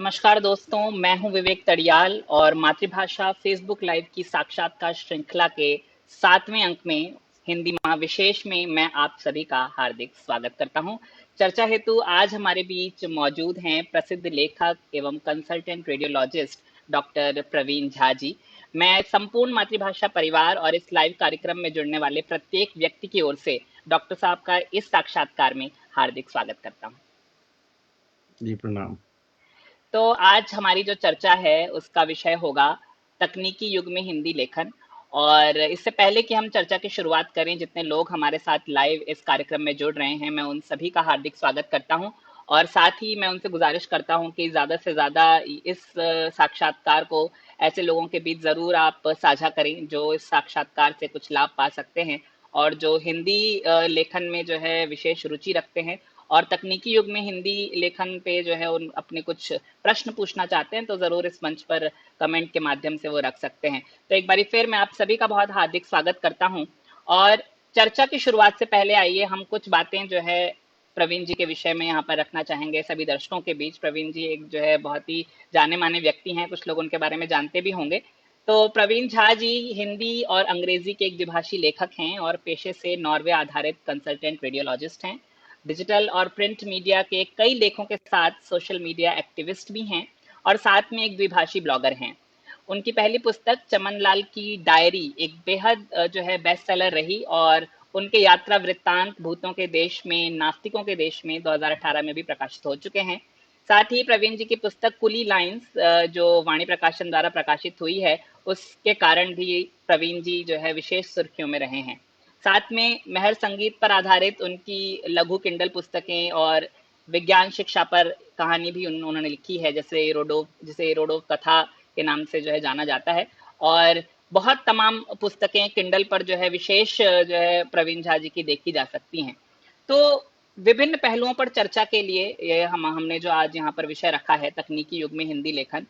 नमस्कार दोस्तों, मैं हूं विवेक तड़ियाल और मातृभाषा फेसबुक लाइव की साक्षात्कार श्रृंखला के 7वें अंक में हिंदी महाविशेष में मैं आप सभी का हार्दिक स्वागत करता हूं। चर्चा हेतु आज हमारे बीच मौजूद हैं प्रसिद्ध लेखक एवं consultant radiologist doctor Praveen Jha ji. मैं संपूर्ण मातृभाषा परिवार और इस लाइव कार्यक्रम में जुड़ने वाले प्रत्येक व्यक्ति की ओर से डॉक्टर साहब का इस साक्षात्कार में हार्दिक स्वागत करता हूं। जी प्रणाम। तो आज हमारी जो चर्चा है उसका विषय होगा तकनीकी युग में हिंदी लेखन। और इससे पहले कि हम चर्चा की शुरुआत करें, जितने लोग हमारे साथ लाइव इस कार्यक्रम में जुड़ रहे हैं, मैं उन सभी का हार्दिक स्वागत करता हूं। और साथ ही मैं उनसे गुजारिश करता हूं कि ज़्यादा से ज़्यादा इस साक्षात्कार को ऐसे लोगों के बीच ज़रूर आप साझा करें जो इस साक्षात्कार से कुछ लाभ पा सकते हैं और जो हिंदी लेखन में जो है विशेष रुचि रखते हैं और तकनीकी युग में हिंदी लेखन पे जो है उन अपने कुछ प्रश्न पूछना चाहते हैं, तो जरूर इस मंच पर कमेंट के माध्यम से वो रख सकते हैं। तो एक बार फिर मैं आप सभी का बहुत हार्दिक स्वागत करता हूं। और चर्चा की शुरुआत से पहले आइए हम कुछ बातें जो है प्रवीण जी के विषय में यहाँ पर रखना चाहेंगे सभी दर्शकों के बीच। प्रवीण जी एक जो है बहुत ही जाने माने व्यक्ति हैं, कुछ लोग उनके बारे में जानते भी होंगे। तो प्रवीण झा जी हिंदी और अंग्रेजी के एक द्विभाषी लेखक हैं और पेशे से नॉर्वे आधारित कंसल्टेंट रेडियोलॉजिस्ट हैं। डिजिटल और प्रिंट मीडिया के कई लेखों के साथ सोशल मीडिया एक्टिविस्ट भी हैं और साथ में एक द्विभाषी ब्लॉगर हैं। उनकी पहली पुस्तक चमन लाल की डायरी एक बेहद जो है बेस्ट सेलर रही और उनके यात्रा वृत्तांत भूतों के देश में नास्तिकों के देश में 2018 में भी प्रकाशित हो चुके हैं। साथ ही प्रवीण जी की पुस्तक कुली लाइंस जो वाणी प्रकाशन द्वारा प्रकाशित हुई है, उसके कारण भी प्रवीण जी जो है विशेष सुर्खियों में रहे हैं। साथ में महर संगीत पर आधारित उनकी लघु किंडल पुस्तकें और विज्ञान शिक्षा पर कहानी भी उन्होंने लिखी है, जिसे रोडोव कथा के नाम से जो है जाना जाता है। और बहुत तमाम पुस्तकें किंडल पर जो है विशेष जो है प्रवीण झा जी की देखी जा सकती हैं। तो विभिन्न पहलुओं पर चर्चा के लिए ये हमने जो आज यहाँ पर विषय रखा है तकनीकी युग में हिंदी लेखन,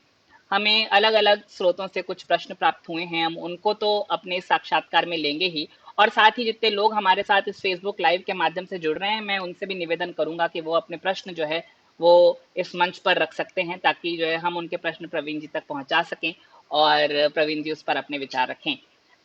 हमें अलग अलग स्रोतों से कुछ प्रश्न प्राप्त हुए हैं। हम उनको तो अपने साक्षात्कार में लेंगे ही, और साथ ही जितने लोग हमारे साथ इस फेसबुक लाइव के माध्यम से जुड़ रहे हैं, मैं उनसे भी निवेदन करूंगा कि वो अपने प्रश्न जो है वो इस मंच पर रख सकते हैं, ताकि जो है हम उनके प्रश्न प्रवीण जी तक पहुंचा सकें और प्रवीण जी उस पर अपने विचार रखें।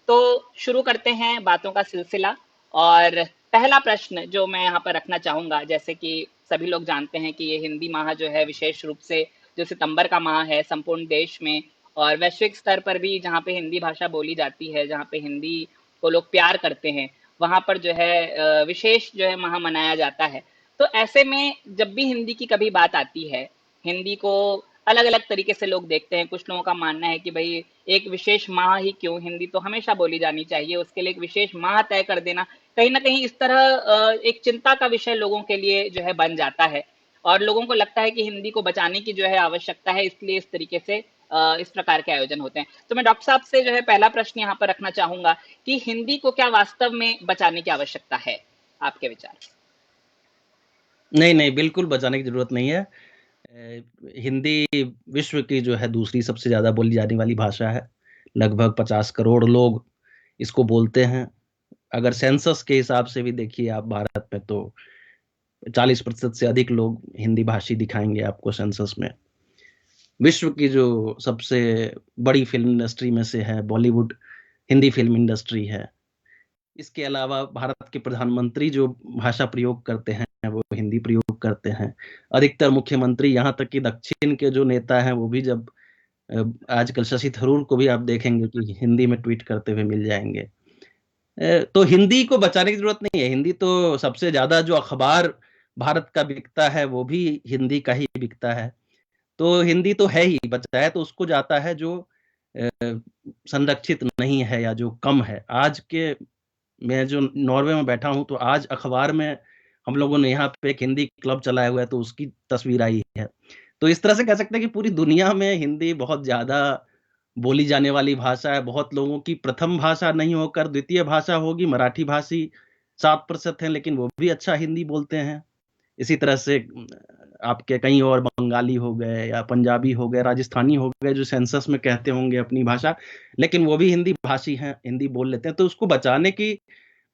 तो शुरू करते हैं बातों का सिलसिला। और पहला प्रश्न जो मैं यहाँ पर रखना चाहूंगा, जैसे कि सभी लोग जानते हैं कि ये हिंदी माह जो है विशेष रूप से जो सितंबर का माह है संपूर्ण देश में और वैश्विक स्तर पर भी जहाँ पे हिंदी भाषा बोली जाती है, जहाँ पे हिंदी को लोग प्यार करते हैं, वहां पर जो है विशेष जो है माह मनाया जाता है। तो ऐसे में जब भी हिंदी की कभी बात आती है, हिंदी को अलग अलग तरीके से लोग देखते हैं। कुछ लोगों का मानना है कि भाई एक विशेष माह ही क्यों, हिंदी तो हमेशा बोली जानी चाहिए, उसके लिए एक विशेष माह तय कर देना कहीं ना कहीं इस तरह एक चिंता का विषय लोगों के लिए जो है बन जाता है। और लोगों को लगता है कि हिंदी को बचाने की जो है आवश्यकता है, इसलिए इस तरीके से इस प्रकार के आयोजन होते हैं। तो मैं डॉक्टर साहब से जो है पहला प्रश्न यहाँ पर रखना चाहूंगा कि हिंदी को क्या वास्तव में बचाने की आवश्यकता है, आपके विचार? नहीं, बिल्कुल बचाने की जरूरत नहीं है। हिंदी विश्व की जो है दूसरी सबसे ज्यादा बोली जाने वाली भाषा है। लगभग 50 करोड़ लोग इसको बोलते हैं। अगर सेंसस के हिसाब से भी देखिए आप भारत में, तो 40% से अधिक लोग हिंदी भाषी दिखाएंगे आपको सेंसस में। विश्व की जो सबसे बड़ी फिल्म इंडस्ट्री में से है बॉलीवुड, हिंदी फिल्म इंडस्ट्री है। इसके अलावा भारत के प्रधानमंत्री जो भाषा प्रयोग करते हैं वो हिंदी प्रयोग करते हैं। अधिकतर मुख्यमंत्री, यहाँ तक कि दक्षिण के जो नेता हैं वो भी, जब आजकल शशि थरूर को भी आप देखेंगे कि हिंदी में ट्वीट करते हुए मिल जाएंगे। तो हिंदी को बचाने की जरूरत नहीं है। हिंदी तो सबसे ज्यादा जो अखबार भारत का बिकता है वो भी हिंदी का ही बिकता है। तो हिंदी तो है ही, बचाया तो उसको जाता है जो संरक्षित नहीं है या जो कम है। आज के मैं जो नॉर्वे में बैठा हूं, तो आज अखबार में हम लोगों ने यहाँ पे एक हिंदी क्लब चलाया हुआ है, तो उसकी तस्वीर आई है। तो इस तरह से कह सकते हैं कि पूरी दुनिया में हिंदी बहुत ज्यादा बोली जाने वाली भाषा है। बहुत लोगों की प्रथम भाषा नहीं होकर द्वितीय भाषा होगी। मराठी भाषी 7% हैं, लेकिन वो भी अच्छा हिंदी बोलते हैं। इसी तरह से आपके कहीं और बंगाली हो गए या पंजाबी हो गए, राजस्थानी हो गए, जो सेंसस में कहते होंगे अपनी भाषा, लेकिन वो भी हिंदी भाषी हैं, हिंदी बोल लेते हैं। तो उसको बचाने की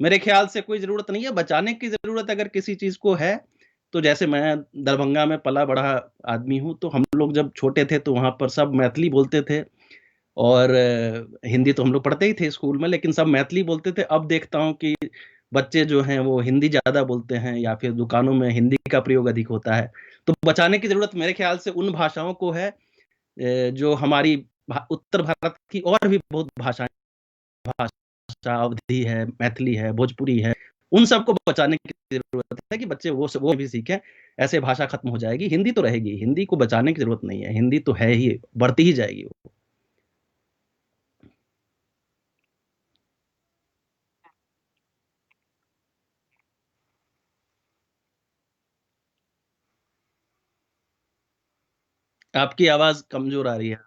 मेरे ख्याल से कोई जरूरत नहीं है। बचाने की जरूरत अगर किसी चीज को है तो जैसे मैं दरभंगा में पला बड़ा आदमी हूँ, तो हम लोग जब छोटे थे तो वहाँ पर सब मैथिली बोलते थे और हिंदी तो हम लोग पढ़ते ही थे स्कूल में, लेकिन सब मैथिली बोलते थे। अब देखता हूँ कि बच्चे जो हैं वो हिंदी ज़्यादा बोलते हैं या फिर दुकानों में हिंदी का प्रयोग अधिक होता है। तो बचाने की ज़रूरत मेरे ख्याल से उन भाषाओं को है जो हमारी उत्तर भारत की और भी बहुत भाषाएं, भाषा अवधी है, मैथिली है, भोजपुरी है, उन सबको बचाने की जरूरत है कि बच्चे वो भी सीखें। ऐसे भाषा खत्म हो जाएगी, हिंदी तो रहेगी, हिंदी को बचाने की जरूरत नहीं है, हिंदी तो है ही, बढ़ती ही जाएगी वो। आपकी आवाज कमजोर आ रही है।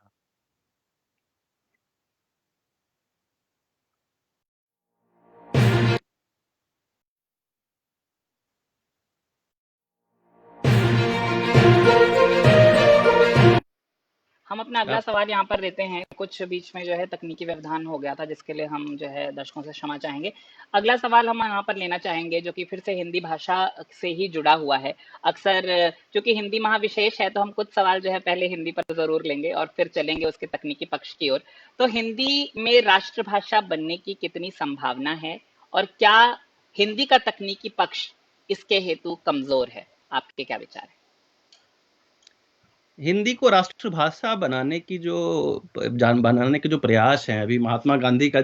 हम अपना अगला आप सवाल यहाँ पर देते हैं। कुछ बीच में जो है तकनीकी व्यवधान हो गया था, जिसके लिए हम जो है दर्शकों से क्षमा चाहेंगे। अगला सवाल हम यहाँ पर लेना चाहेंगे, जो कि फिर से हिंदी भाषा से ही जुड़ा हुआ है। अक्सर चूंकि हिंदी महाविशेष है, तो हम कुछ सवाल जो है पहले हिंदी पर जरूर लेंगे और फिर चलेंगे उसके तकनीकी पक्ष की ओर। तो हिंदी में राष्ट्रभाषा बनने की कितनी संभावना है, और क्या हिंदी का तकनीकी पक्ष इसके हेतु कमजोर है? आपके क्या विचार है? हिंदी को राष्ट्रभाषा बनाने की जो जान बनाने के जो प्रयास हैं, अभी महात्मा गांधी का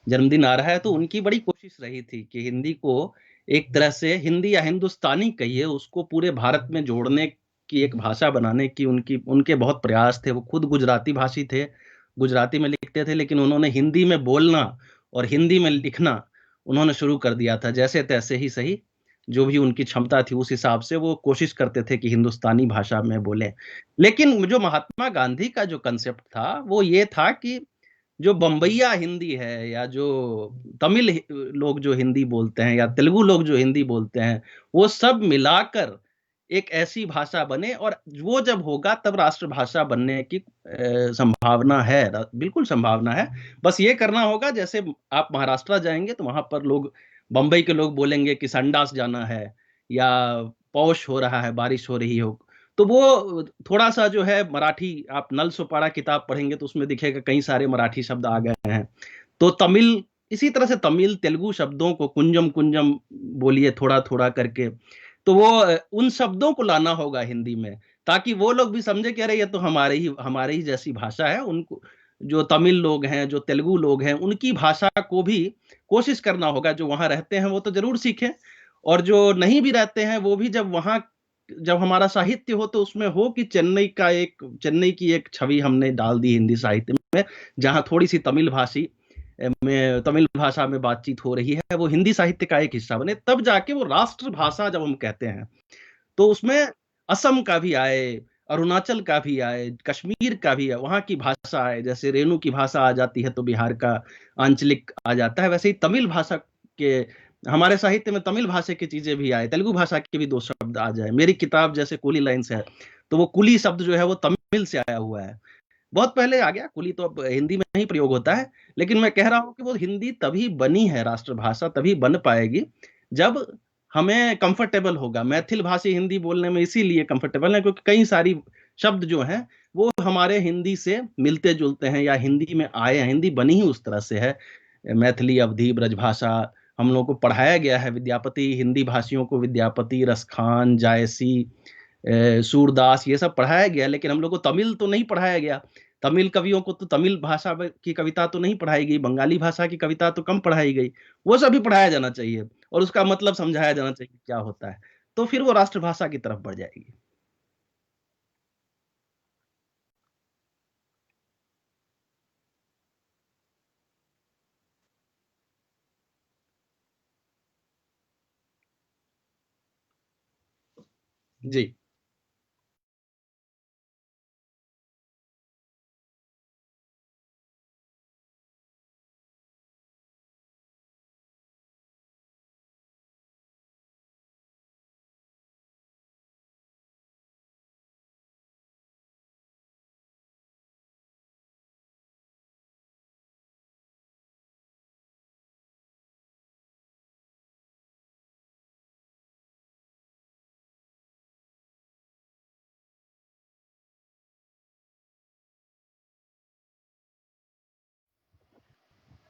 जन्मदिन आ रहा है, तो उनकी बड़ी कोशिश रही थी कि हिंदी को एक तरह से, हिंदी या हिंदुस्तानी कहिए, उसको पूरे भारत में जोड़ने की, एक भाषा बनाने की उनकी उनके बहुत प्रयास थे। वो खुद गुजराती भाषी थे, गुजराती में लिखते थे, लेकिन उन्होंने हिंदी में बोलना और हिंदी में लिखना उन्होंने शुरू कर दिया था। जैसे तैसे ही सही, जो भी उनकी क्षमता थी उस हिसाब से वो कोशिश करते थे कि हिंदुस्तानी भाषा में बोलें। लेकिन जो महात्मा गांधी का जो कंसेप्ट था वो ये था कि जो बम्बईया हिंदी है, या जो तमिल लोग जो हिंदी बोलते हैं, या तेलुगु लोग जो हिंदी बोलते हैं, वो सब मिलाकर एक ऐसी भाषा बने, और वो जब होगा तब राष्ट्रभाषा बनने की संभावना है, बिल्कुल संभावना है। बस ये करना होगा, जैसे आप महाराष्ट्र जाएंगे तो वहां पर लोग, बंबई के लोग बोलेंगे कि संडास जाना है, या पौष हो रहा है, बारिश हो रही हो। तो वो थोड़ा सा जो है मराठी, आप नल सोपारा किताब पढ़ेंगे तो उसमें दिखेगा कई सारे मराठी शब्द आ गए हैं। तो तमिल, इसी तरह से तमिल तेलुगु शब्दों को कुंजम कुंजम बोलिए थोड़ा थोड़ा करके, तो वो उन शब्दों को लाना होगा हिंदी में, ताकि वो लोग भी समझे कि अरे ये तो हमारे ही जैसी भाषा है। उनको, जो तमिल लोग हैं, जो तेलुगु लोग हैं, उनकी भाषा को भी कोशिश करना होगा। जो वहां रहते हैं वो तो जरूर सीखें, और जो नहीं भी रहते हैं वो भी, जब हमारा साहित्य हो तो उसमें हो कि चेन्नई की एक छवि हमने डाल दी हिंदी साहित्य में, जहां थोड़ी सी तमिल भाषा में बातचीत हो रही है, वो हिंदी साहित्य का एक हिस्सा बने। तब जाके वो राष्ट्रभाषा जब हम कहते हैं तो उसमें असम का भी आए, अरुणाचल का भी आए, कश्मीर का भी है, वहां की भाषा आए। जैसे रेणु की भाषा आ जाती है तो बिहार का आंचलिक आ जाता है, वैसे ही तमिल भाषा के, हमारे साहित्य में तमिल भाषा की चीजें भी आए, तेलुगु भाषा के भी दो शब्द आ जाए। मेरी किताब जैसे कुली लाइन्स है, तो वो कुली शब्द जो है वो तमिल से आया हुआ है, बहुत पहले आ गया। कुली तो अब हिंदी में ही प्रयोग होता है। लेकिन मैं कह रहा हूं कि वो हिंदी तभी बनी है, राष्ट्रभाषा तभी बन पाएगी जब हमें कंफर्टेबल होगा। मैथिल भाषी हिंदी बोलने में इसीलिए कंफर्टेबल है क्योंकि कई सारी शब्द जो हैं वो हमारे हिंदी से मिलते जुलते हैं, या हिंदी में आए हैं, हिंदी बनी ही उस तरह से है। मैथिली, अवधी, ब्रजभाषा हम लोग को पढ़ाया गया है। विद्यापति, हिंदी भाषियों को विद्यापति, रसखान, जायसी, सूरदास, ये सब पढ़ाया गया, लेकिन हम लोग को तमिल तो नहीं पढ़ाया गया। तमिल कवियों को तो तमिल भाषा की कविता तो नहीं पढ़ाई गई, बंगाली भाषा की कविता तो कम पढ़ाई गई। वो सब भी पढ़ाया जाना चाहिए और उसका मतलब समझाया जाना चाहिए क्या होता है, तो फिर वो राष्ट्रभाषा की तरफ बढ़ जाएगी। जी।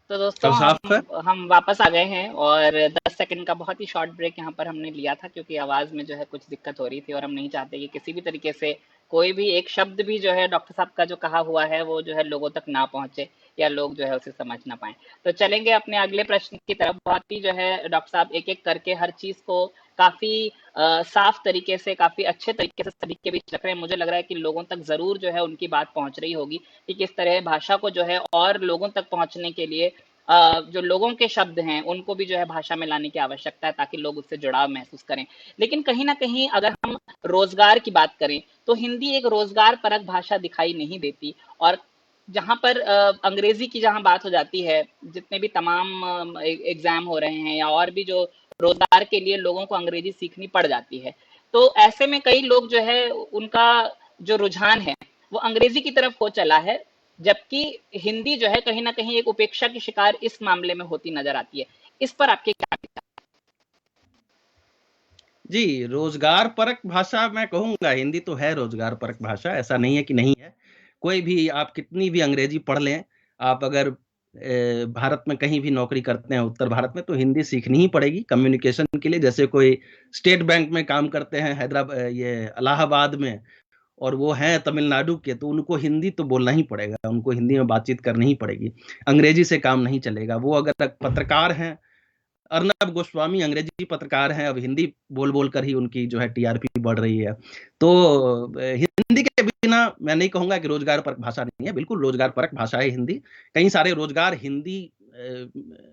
तो दोस्तों सब साफ है। हम वापस आ गए हैं, और 10 सेकंड का बहुत ही शॉर्ट ब्रेक यहाँ पर हमने लिया था, क्योंकि आवाज़ में जो है कुछ दिक्कत हो रही थी, और हम नहीं चाहते कि किसी भी तरीके से कोई भी एक शब्द भी जो है डॉक्टर साहब का जो कहा हुआ है वो जो है लोगों तक ना पहुंचे, या लोग जो है उसे समझ ना पाए। तो चलेंगे अपने अगले प्रश्न की तरफ। बहुत ही जो है डॉक्टर साहब एक एक करके हर चीज़ को काफ़ी साफ तरीके से, काफ़ी अच्छे तरीके से सभी के बीच रख रहे हैं। मुझे लग रहा है कि लोगों तक ज़रूर जो है उनकी बात पहुंच रही होगी कि किस तरह भाषा को जो है और लोगों तक पहुंचने के लिए जो लोगों के शब्द हैं उनको भी जो है भाषा में लाने की आवश्यकता है, ताकि लोग उससे जुड़ाव महसूस करें। लेकिन कहीं ना कहीं अगर हम रोजगार की बात करें तो हिंदी एक रोजगार परक भाषा दिखाई नहीं देती। और जहां पर अंग्रेजी की जहां बात हो जाती है, जितने भी तमाम एग्जाम हो रहे हैं या और भी जो रोजगार के लिए लोगों को अंग्रेजी सीखनी पड़ जाती है, तो ऐसे में कई लोग जो है उनका जो रुझान है वो अंग्रेजी की तरफ हो चला है, जबकि हिंदी जो है कहीं ना कहीं एक उपेक्षा की शिकार इस मामले में होती नजर आती है। इस पर आपके क्या विचार? जी, रोजगार परक भाषा मैं कहूँगा, हिंदी तो है रोजगार परक भाषा, ऐसा नहीं है कि नहीं है। कोई भी आप कितनी भी अंग्रेजी पढ़ लें, आप अगर भारत में कहीं भी नौकरी करते हैं उत्तर भारत में, तो हिंदी सीखनी ही पड़ेगी कम्युनिकेशन के लिए। जैसे कोई स्टेट बैंक में काम करते हैं ये इलाहाबाद में, और वो हैं तमिलनाडु के, तो उनको हिंदी तो बोलना ही पड़ेगा, उनको हिंदी में बातचीत करनी ही पड़ेगी। अंग्रेजी से काम नहीं चलेगा। वो अगर पत्रकार हैं, अर्नब गोस्वामी अंग्रेजी पत्रकार हैं, अब हिंदी बोल बोल कर ही उनकी जो है टीआरपी बढ़ रही है। तो हिंदी के बिना मैं नहीं कहूंगा कि रोजगार परक भाषा नहीं है, बिल्कुल रोजगार परक भाषा है हिंदी। कई सारे रोजगार हिंदी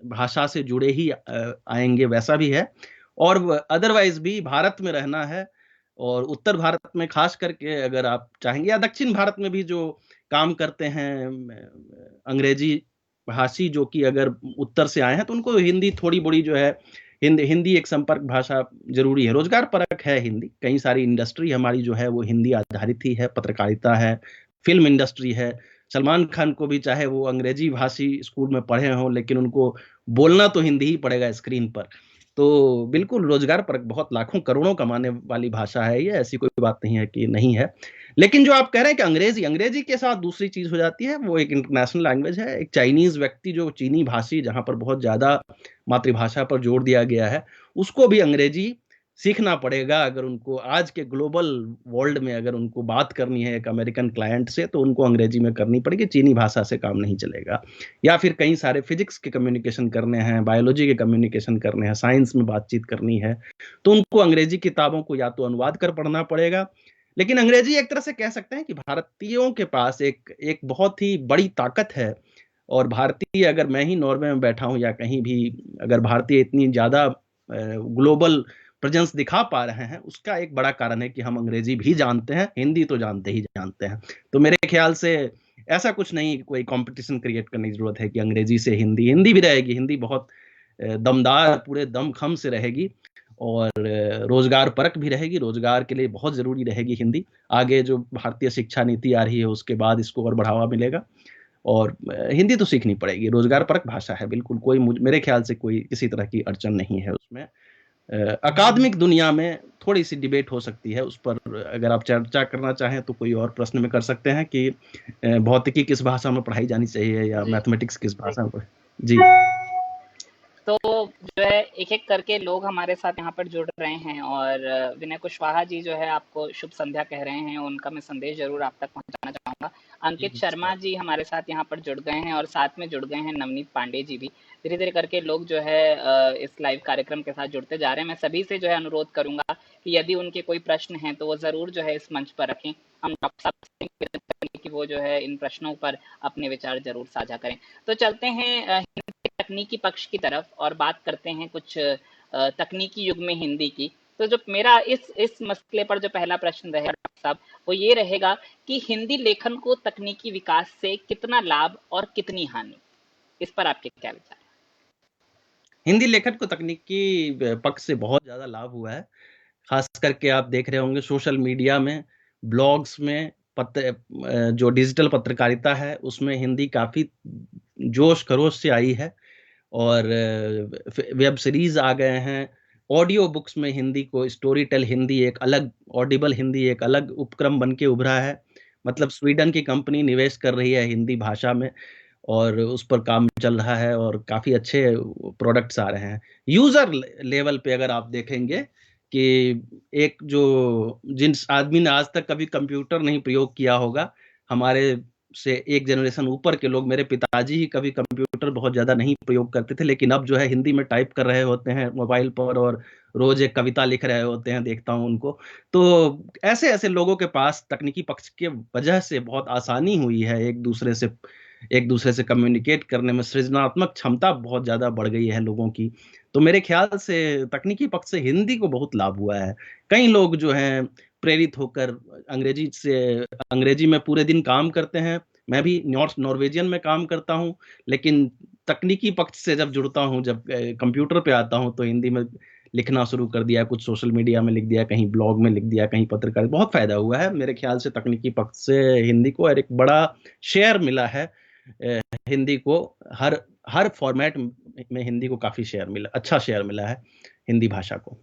भाषा से जुड़े ही आएंगे, वैसा भी है। और अदरवाइज भी भारत में रहना है, और उत्तर भारत में खास करके अगर आप चाहेंगे, या दक्षिण भारत में भी जो काम करते हैं अंग्रेजी भाषी, जो कि अगर उत्तर से आए हैं, तो उनको हिंदी थोड़ी बड़ी जो है, हिंदी एक संपर्क भाषा जरूरी है। रोजगार परक है हिंदी। कई सारी इंडस्ट्री हमारी जो है वो हिंदी आधारित ही है, पत्रकारिता है, फिल्म इंडस्ट्री है। सलमान खान को भी चाहे वो अंग्रेजी भाषी स्कूल में पढ़े हों, लेकिन उनको बोलना तो हिंदी ही पड़ेगा स्क्रीन पर। तो बिल्कुल रोजगार परक बहुत लाखों करोड़ों कमाने वाली भाषा है ये, ऐसी कोई बात नहीं है कि नहीं है। लेकिन जो आप कह रहे हैं कि अंग्रेजी अंग्रेजी के साथ दूसरी चीज हो जाती है, वो एक इंटरनेशनल लैंग्वेज है। एक चाइनीज व्यक्ति जो चीनी भाषी, जहां पर बहुत ज्यादा मातृभाषा पर जोर दिया गया है, उसको भी अंग्रेजी सीखना पड़ेगा। अगर उनको आज के ग्लोबल वर्ल्ड में अगर उनको बात करनी है एक अमेरिकन क्लाइंट से, तो उनको अंग्रेजी में करनी पड़ेगी, चीनी भाषा से काम नहीं चलेगा। या फिर कई सारे फिजिक्स के कम्युनिकेशन करने हैं, बायोलॉजी के कम्युनिकेशन करने हैं, साइंस में बातचीत करनी है, तो उनको अंग्रेजी किताबों को या तो अनुवाद कर पढ़ना पड़ेगा। लेकिन अंग्रेजी एक तरह से कह सकते हैं कि भारतीयों के पास एक एक बहुत ही बड़ी ताकत है। और भारतीय, अगर मैं ही नॉर्वे में बैठा हूं या कहीं भी, अगर भारतीय इतनी ज्यादा ग्लोबल प्रेजेंस दिखा पा रहे हैं, उसका एक बड़ा कारण है कि हम अंग्रेजी भी जानते हैं, हिंदी तो जानते ही जानते हैं। तो मेरे ख्याल से ऐसा कुछ नहीं, कोई कंपटीशन क्रिएट करने की जरूरत है कि अंग्रेजी से हिंदी, हिंदी भी रहेगी, हिंदी बहुत दमदार पूरे दमखम से रहेगी, और रोजगार परक भी रहेगी, रोजगार के लिए बहुत जरूरी रहेगी हिंदी। आगे जो भारतीय शिक्षा नीति आ रही है उसके बाद इसको और बढ़ावा मिलेगा, और हिंदी तो सीखनी पड़ेगी। रोजगार परक भाषा है बिल्कुल, कोई मेरे ख्याल से कोई किसी तरह की अड़चन नहीं है उसमें। अकादमिक दुनिया में थोड़ी सी डिबेट हो सकती है उस पर, अगर आप चर्चा करना चाहें तो कोई और प्रश्न में कर सकते हैं कि भौतिकी किस भाषा में पढ़ाई जानी चाहिए, या जी मैथमेटिक्स किस भाषा में जी। तो जो है एक एक करके लोग हमारे साथ यहाँ पर जुड़ रहे हैं, और विनय कुशवाहा जी जो है आपको शुभ संध्या कह रहे हैं, उनका मैं संदेश जरूर आप तक पहुंचाना चाहूंगा। जी अंकित शर्मा नमस्कार। जी हमारे साथ यहाँ पर जुड़ गए हैं, और साथ में जुड़ गए हैं नवनीत पांडे जी भी। धीरे धीरे करके लोग जो है इस लाइव कार्यक्रम के साथ जुड़ते जा रहे हैं। मैं सभी से जो है अनुरोध करूंगा कि यदि उनके कोई प्रश्न हैं तो वो जरूर जो है इस मंच पर रखें। हम डॉक्टर साहब से निवेदन करेंगे कि वो जो है इन प्रश्नों पर अपने विचार जरूर साझा करें। तो चलते हैं तकनीकी पक्ष की तरफ, और बात करते हैं कुछ तकनीकी युग में हिंदी की। तो जो मेरा इस मसले पर जो पहला प्रश्न रहेगा डॉक्टर साहब, वो ये रहेगा कि हिंदी लेखन को तकनीकी विकास से कितना लाभ और कितनी हानि, इस पर आपके क्या विचार हिंदी लेखन को तकनीकी पक्ष से बहुत ज्यादा लाभ हुआ है। खास करके आप देख रहे होंगे सोशल मीडिया में, ब्लॉग्स में, जो डिजिटल पत्रकारिता है उसमें हिंदी काफी जोश खरोश से आई है। और वेब सीरीज आ गए हैं, ऑडियो बुक्स में हिंदी को, स्टोरी टेल हिंदी एक अलग, ऑडिबल हिंदी एक अलग उपक्रम बन के उभरा है। मतलब स्वीडन की कंपनी निवेश कर रही है हिंदी भाषा में, और उस पर काम चल रहा है और काफ़ी अच्छे प्रोडक्ट्स आ रहे हैं। यूज़र लेवल पे अगर आप देखेंगे कि एक जो जिस आदमी ने आज तक कभी कंप्यूटर नहीं प्रयोग किया होगा, हमारे से एक जनरेशन ऊपर के लोग, मेरे पिताजी ही कभी कंप्यूटर बहुत ज़्यादा नहीं प्रयोग करते थे, लेकिन अब जो है हिंदी में टाइप कर रहे होते हैं मोबाइल पर और रोज एक कविता लिख रहे होते हैं, देखता हूँ उनको। तो ऐसे ऐसे लोगों के पास तकनीकी पक्ष के वजह से बहुत आसानी हुई है एक दूसरे से कम्युनिकेट करने में, सृजनात्मक क्षमता बहुत ज्यादा बढ़ गई है लोगों की। तो मेरे ख्याल से तकनीकी पक्ष से हिंदी को बहुत लाभ हुआ है। कई लोग जो हैं प्रेरित होकर अंग्रेजी में पूरे दिन काम करते हैं। मैं भी नॉर्वेजियन में काम करता हूँ, लेकिन तकनीकी पक्ष से जब जुड़ता हूँ, जब कंप्यूटर पे आता हूँ, तो हिंदी में लिखना शुरू कर दिया, कुछ सोशल मीडिया में लिख दिया, कहीं ब्लॉग में लिख दिया, कहीं पत्रकार, बहुत फायदा हुआ है मेरे ख्याल से तकनीकी पक्ष से हिंदी को। और एक बड़ा शेयर मिला है हिंदी को, हर हर फॉर्मेट में हिंदी को काफी शेयर मिला, अच्छा शेयर मिला है हिंदी भाषा को।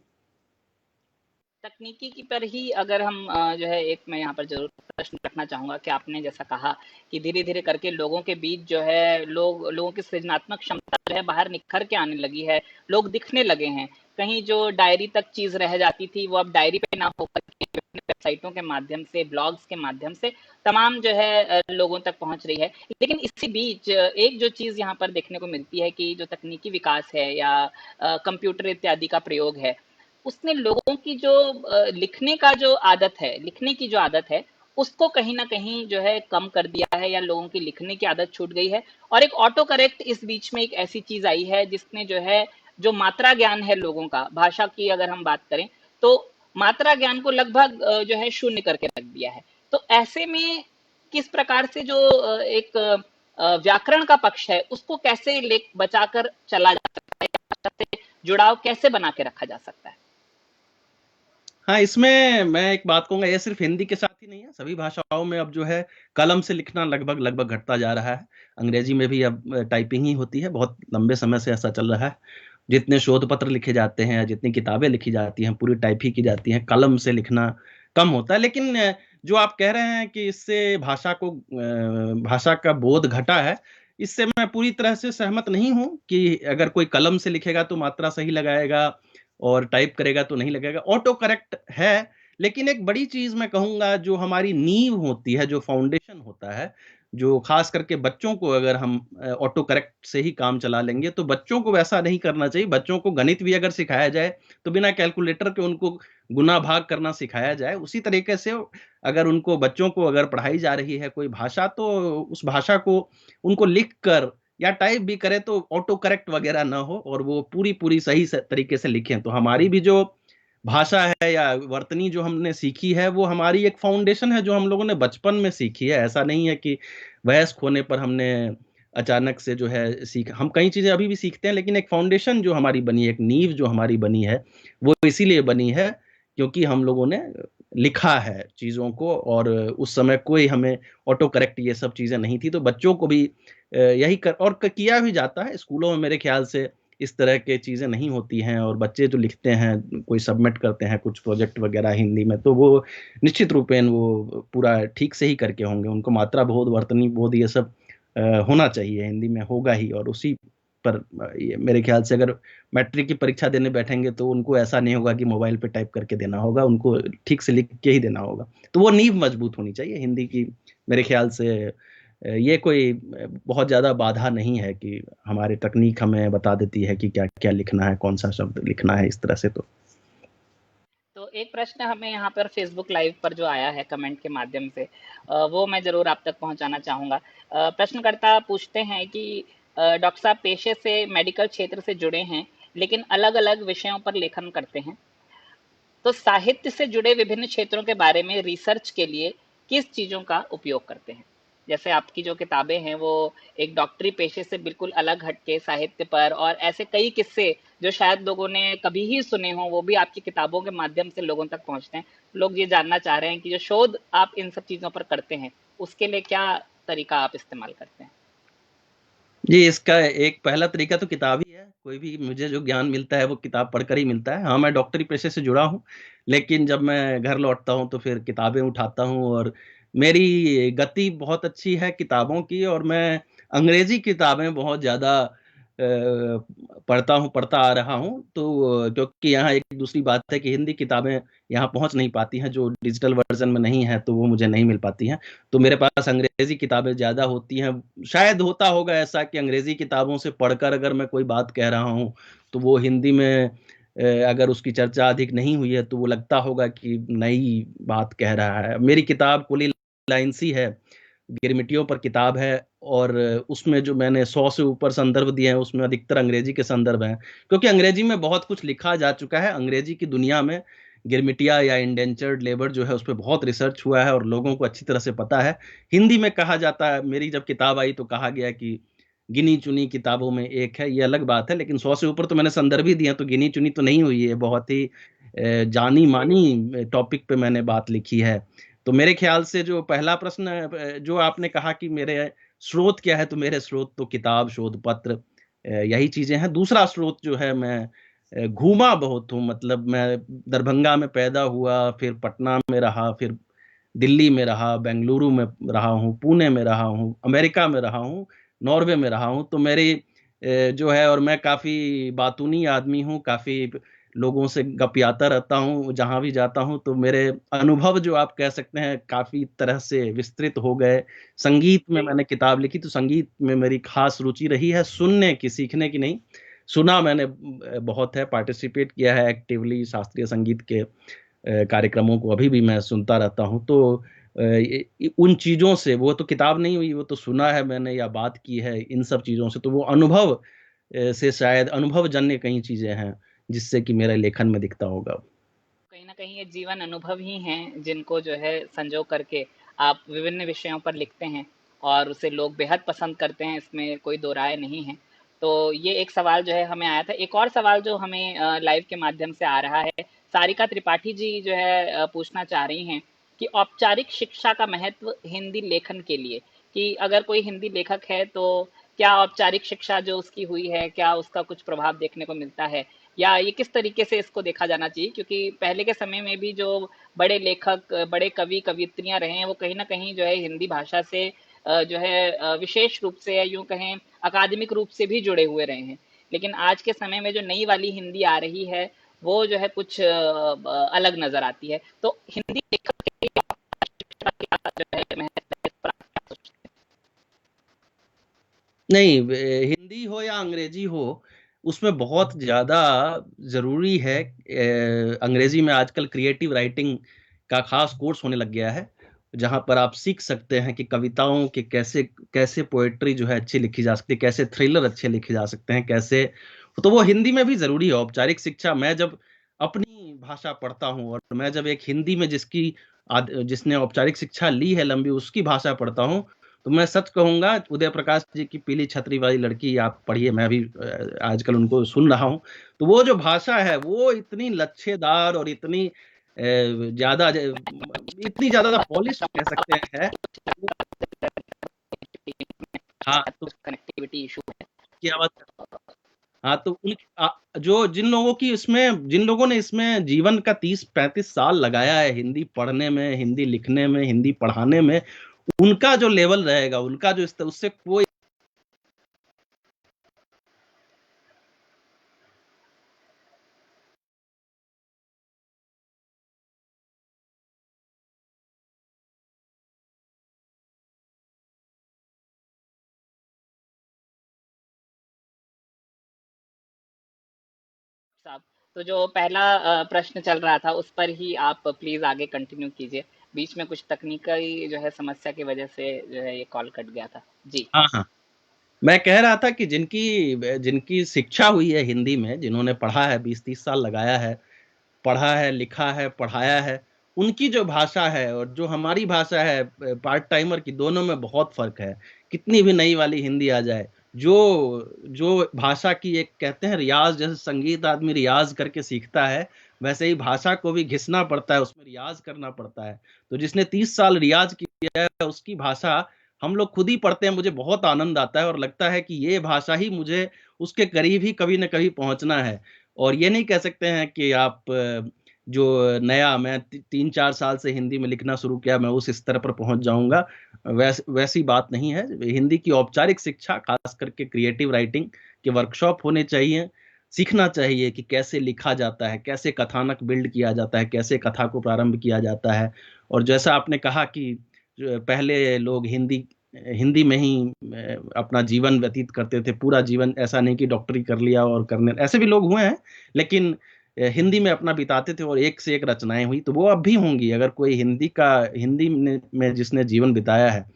तकनीकी की पर ही अगर हम जो है एक मैं यहाँ पर ज़रूर प्रश्न रखना चाहूँगा कि आपने जैसा कहा कि धीरे-धीरे करके लोगों के बीच जो है लोगों की सृजनात्मक क्षमता जो है बाहर निखर के आने लगी है, लोग दिखने लगे हैं। कहीं जो डायरी तक चीज़ रह जाती थी वो अब डायरी पे ना होकर के विभिन्न वेबसाइटों के माध्यम से, ब्लॉग्स के माध्यम से तमाम जो है लोगों तक पहुँच रही है। लेकिन इसी बीच एक जो चीज़ यहाँ पर देखने को मिलती है कि जो तकनीकी विकास है या कंप्यूटर इत्यादि का प्रयोग है, उसने लोगों की जो लिखने का जो आदत है, लिखने की जो आदत है, उसको कहीं न कहीं जो है कम कर दिया है या लोगों की लिखने की आदत छूट गई है। और एक ऑटो करेक्ट इस बीच में एक ऐसी चीज़ आई है जिसने जो है जो मात्रा ज्ञान है लोगों का, भाषा की अगर हम बात करें, तो मात्रा ज्ञान को लगभग जो है शून्य करके रख दिया है। तो ऐसे में किस प्रकार से जो एक व्याकरण का पक्ष है, उसको कैसे ले बचाकर चला जा सकता है, भाषा से जुड़ाव कैसे बना के रखा जा सकता है? हाँ, इसमें मैं एक बात कहूँगा, ये सिर्फ हिंदी के साथ ही नहीं है, सभी भाषाओं में अब जो है कलम से लिखना लगभग लगभग घटता जा रहा है। अंग्रेजी में भी अब टाइपिंग ही होती है, बहुत लंबे समय से ऐसा चल रहा है। जितने शोध पत्र लिखे जाते हैं, जितनी किताबें लिखी जाती हैं, पूरी टाइप ही की जाती हैं, कलम से लिखना कम होता है। लेकिन जो आप कह रहे हैं कि इससे भाषा का बोध घटा है, इससे मैं पूरी तरह से सहमत नहीं हूँ कि अगर कोई कलम से लिखेगा तो मात्रा सही लगाएगा और टाइप करेगा तो नहीं लगेगा। ऑटो करेक्ट है, लेकिन एक बड़ी चीज़ मैं कहूँगा, जो हमारी नींव होती है, जो फाउंडेशन होता है, जो ख़ास करके बच्चों को अगर हम ऑटो करेक्ट से ही काम चला लेंगे, तो बच्चों को वैसा नहीं करना चाहिए। बच्चों को गणित भी अगर सिखाया जाए, तो बिना कैलकुलेटर के उनको गुणा-भाग करना सिखाया जाए। उसी तरीके से अगर बच्चों को अगर पढ़ाई जा रही है कोई भाषा, तो उस भाषा को उनको लिख कर या टाइप भी करें तो ऑटो करेक्ट वगैरह ना हो और वो पूरी सही तरीके से लिखें। तो हमारी भी जो भाषा है या वर्तनी जो हमने सीखी है, वो हमारी एक फाउंडेशन है जो हम लोगों ने बचपन में सीखी है। ऐसा नहीं है कि वयस्क होने पर हमने अचानक से जो है हम कई चीजें अभी भी सीखते हैं, लेकिन एक फाउंडेशन जो हमारी बनी है, एक नींव जो हमारी बनी है, वो इसीलिए बनी है क्योंकि हम लोगों ने लिखा है चीजों को, और उस समय कोई हमें ऑटो करेक्ट ये सब चीजें नहीं थी। तो बच्चों को भी यही कर और किया भी जाता है स्कूलों में। मेरे ख्याल से इस तरह के चीजें नहीं होती हैं, और बच्चे जो लिखते हैं, कोई सबमिट करते हैं कुछ प्रोजेक्ट वगैरह हिंदी में, तो वो निश्चित रूपेण वो पूरा ठीक से ही करके होंगे। उनको मात्रा बोध, वर्तनी बोध ये सब होना चाहिए, हिंदी में होगा ही। और उसी पर मेरे ख्याल से अगर मैट्रिक की परीक्षा देने बैठेंगे तो उनको ऐसा नहीं होगा कि मोबाइल पे टाइप करके देना होगा, उनको ठीक से लिख के ही देना होगा। तो वो नींव मजबूत होनी चाहिए हिंदी की। मेरे ख्याल से ये कोई बहुत ज़्यादा बाधा नहीं है कि हमारी तकनीक हमें बता देती है कि क्या-क्या लिखना है, कौन-सा शब्द लिखना है, इस तरह से। तो एक प्रश्न हमें यहाँ पर फेसबुक लाइव पर जो आया है कमेंट के माध्यम से, वो मैं ज़रूर आप तक पहुँचाना चाहूँगा। प्रश्नकर्ता पूछते हैं कि डॉक्टर साहब पेशे से मेडिकल क्षेत्र से जुड़े हैं, लेकिन अलग-अलग विषयों पर लेखन करते हैं। तो साहित्य से जुड़े विभिन्न क्षेत्रों के बारे में रिसर्च के लिए किस चीज़ों का उपयोग करते हैं? जैसे आपकी जो किताबें हैं वो एक डॉक्टरी पेशे से बिल्कुल अलग हटके साहित्य पर, और ऐसे कई किस्से जो शायद लोगों ने कभी ही सुने हों, वो भी आपकी किताबों के माध्यम से लोगों तक पहुंचते हैं। लोग ये जानना चाह रहे हैं कि जो शोध आप इन सब चीज़ों पर करते हैं, उसके लिए क्या तरीका आप इस्तेमाल करते हैं? जी, इसका एक पहला तरीका तो किताब ही है। कोई भी मुझे जो ज्ञान मिलता है वो किताब पढ़कर ही मिलता है। हाँ, मैं डॉक्टरी पेशे से जुड़ा हूँ, लेकिन जब मैं घर लौटता हूँ तो फिर किताबें उठाता हूँ, और मेरी गति बहुत अच्छी है किताबों की, और मैं अंग्रेजी किताबें बहुत ज़्यादा पढ़ता आ रहा हूँ, तो क्योंकि यहाँ एक दूसरी बात है कि हिंदी किताबें यहाँ पहुँच नहीं पाती हैं, जो डिजिटल वर्ज़न में नहीं है, तो वो मुझे नहीं मिल पाती हैं। तो मेरे पास अंग्रेज़ी किताबें ज़्यादा होती हैं। शायद होता होगा ऐसा कि अंग्रेज़ी किताबों से पढ़कर अगर मैं कोई बात कह रहा हूँ, तो वो हिंदी में अगर उसकी चर्चा अधिक नहीं हुई है, तो वो लगता होगा कि नई बात कह रहा है। मेरी किताब कुली लाइन्स ही है, गिरमिटियों पर किताब है, और उसमें जो मैंने 100 से ऊपर संदर्भ दिए हैं, उसमें अधिकतर अंग्रेजी के संदर्भ हैं। क्योंकि अंग्रेजी में बहुत कुछ लिखा जा चुका है। अंग्रेजी की दुनिया में गिरमिटिया या इंडेंचर्ड लेबर जो है, उस पे बहुत रिसर्च हुआ है और लोगों को अच्छी तरह से पता है। हिंदी में कहा जाता है, मेरी जब किताब आई तो कहा गया कि गिनी-चुनी किताबों में एक है, ये अलग बात है, लेकिन 100 से ऊपर तो मैंने संदर्भ ही दिए हैं, तो गिनी-चुनी तो नहीं हुई है। बहुत ही जानी-मानी टॉपिक पे मैंने बात लिखी है। तो मेरे ख्याल से जो पहला प्रश्न जो आपने कहा कि मेरे स्रोत क्या है, तो मेरे स्रोत तो किताब, शोध पत्र यही चीज़ें हैं। दूसरा स्रोत जो है, मैं घूमा बहुत हूँ, मतलब मैं दरभंगा में पैदा हुआ, फिर पटना में रहा, फिर दिल्ली में रहा, बेंगलुरु में रहा हूँ, पुणे में रहा हूँ, अमेरिका में रहा हूँ, नॉर्वे में रहा हूँ। तो मेरी जो है, और मैं काफ़ी बातूनी आदमी हूँ, काफ़ी लोगों से गपियाता रहता हूँ, जहाँ भी जाता हूँ, तो मेरे अनुभव जो आप कह सकते हैं, काफ़ी तरह से विस्तृत हो गए। संगीत में मैंने किताब लिखी, तो संगीत में मेरी ख़ास रुचि रही है, सुनने की, सीखने की नहीं। सुना मैंने बहुत है, पार्टिसिपेट किया है एक्टिवली शास्त्रीय संगीत के कार्यक्रमों को अभी भी मैं सुनता रहता हूँ। तो उन चीज़ों से, वो तो किताब नहीं हुई, वो तो सुना है मैंने या बात की है, इन सब चीज़ों से, तो वो अनुभव से शायद अनुभवजन्य कई चीज़ें हैं, जिससे कि मेरे लेखन में दिखता होगा। कहीं न कहीं ये जीवन अनुभव ही हैं, जिनको जो है संजो करके आप विभिन्न विषयों पर लिखते हैं और उसे लोग बेहद पसंद करते हैं, इसमें कोई दो राय नहीं है। तो ये एक सवाल जो है हमें आया था। एक और सवाल जो हमें लाइव के माध्यम से आ रहा है, सारिका त्रिपाठी जी जो है पूछना चाह रही हैं कि औपचारिक शिक्षा का महत्व हिंदी लेखन के लिए, कि अगर कोई हिंदी लेखक है तो क्या औपचारिक शिक्षा जो उसकी हुई है, क्या उसका कुछ प्रभाव देखने को मिलता है? या ये किस तरीके से इसको देखा जाना चाहिए? क्योंकि पहले के समय में भी जो बड़े लेखक, बड़े कवि, कवियत्रियाँ रहे हैं, वो कहीं न कहीं जो है हिंदी भाषा से जो है विशेष रूप से, या यूँ कहें अकादमिक रूप से भी जुड़े हुए रहे हैं। लेकिन आज के समय में जो नई वाली हिंदी आ रही है, वो जो है कुछ अलग नज़र आती है। तो हिंदी लेखक के लिए शिक्षा का जो है महत्व है, इस पर आप क्या सोचते नहीं, हिंदी हो या अंग्रेजी हो, उसमें बहुत ज़्यादा ज़रूरी है। अंग्रेजी में आजकल क्रिएटिव राइटिंग का खास कोर्स होने लग गया है, जहाँ पर आप सीख सकते हैं कि कविताओं के कैसे कैसे पोएट्री जो है अच्छी लिखी जा सकती है, कैसे थ्रिलर अच्छे लिखे जा सकते हैं, कैसे, तो वो हिंदी में भी ज़रूरी है। औपचारिक शिक्षा, मैं जब अपनी भाषा पढ़ता हूँ और मैं जब एक हिंदी में जिसने औपचारिक शिक्षा ली है लंबी, उसकी भाषा पढ़ता हूँ, तो मैं सच कहूँगा, उदय प्रकाश जी की पीली छतरी वाली लड़की आप पढ़िए, मैं भी आजकल उनको सुन रहा हूँ। तो वो जो भाषा है, वो इतनी लच्छेदार और इतनी ज़्यादा इतनी ज़्यादा पॉलिश कह सकते हैं है। हाँ, हैं? तो कुछ कनेक्टिविटी इशू है? की आवाज़, हाँ, तो जो जिन लोगों ने इसमें जीवन का 30-35 साल लगाया है हिंदी पढ़ने में, हिंदी लिखने में, हिंदी पढ़ाने में, उनका जो लेवल रहेगा, उनका जो स्तर, उससे कोई साहब, तो जो पहला प्रश्न चल रहा था, उस पर ही आप प्लीज़ आगे कंटिन्यू कीजिए। बीच में कुछ तकनीकी जो है समस्या की वजह से जो है ये कॉल कट गया था। जी। हाँ, हाँ। मैं कह रहा था कि जिनकी जिनकी शिक्षा हुई है हिंदी में, जिन्होंने पढ़ा है, 20-30 साल लगाया है, पढ़ा है, लिखा है, पढ़ाया है, उनकी जो भाषा है और जो हमारी भाषा है पार्ट टाइमर की, दोनों में बहुत फ़र्क है। कितनी भी नई वाली हिंदी आ जाए, जो जो भाषा की एक कहते हैं रियाज़, जैसे संगीत आदमी रियाज़ करके सीखता है, वैसे ही भाषा को भी घिसना पड़ता है, उसमें रियाज़ करना पड़ता है। तो जिसने 30 साल रियाज़ किया है, उसकी भाषा हम लोग खुद ही पढ़ते हैं, मुझे बहुत आनंद आता है और लगता है कि ये भाषा ही मुझे उसके करीब ही कभी न कभी पहुँचना है। और ये नहीं कह सकते हैं कि आप जो नया मैं 3-4 साल से हिंदी में लिखना शुरू किया, मैं उस स्तर पर पहुंच जाऊंगा, वैसी बात नहीं है। हिंदी की औपचारिक शिक्षा, खास करके क्रिएटिव राइटिंग के वर्कशॉप होने चाहिए। सीखना चाहिए कि कैसे लिखा जाता है, कैसे कथानक बिल्ड किया जाता है, कैसे कथा को प्रारंभ किया जाता है। और जैसा आपने कहा कि पहले लोग हिंदी हिंदी में ही अपना जीवन व्यतीत करते थे, पूरा जीवन, ऐसा नहीं कि डॉक्टरी कर लिया और करने, ऐसे भी लोग हुए हैं, लेकिन हिंदी में अपना बिताते थे और एक से एक रचनाएं हुई, तो वो अब भी होंगी। अगर कोई हिंदी में जिसने जीवन बिताया है,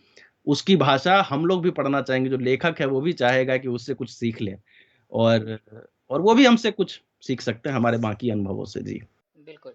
उसकी भाषा हम लोग भी पढ़ना चाहेंगे। जो लेखक है वो भी चाहेगा कि उससे कुछ सीख ले, और और वो भी हमसे कुछ सीख सकते हैं हमारे बाकी अनुभवों से। जी। बिल्कुल।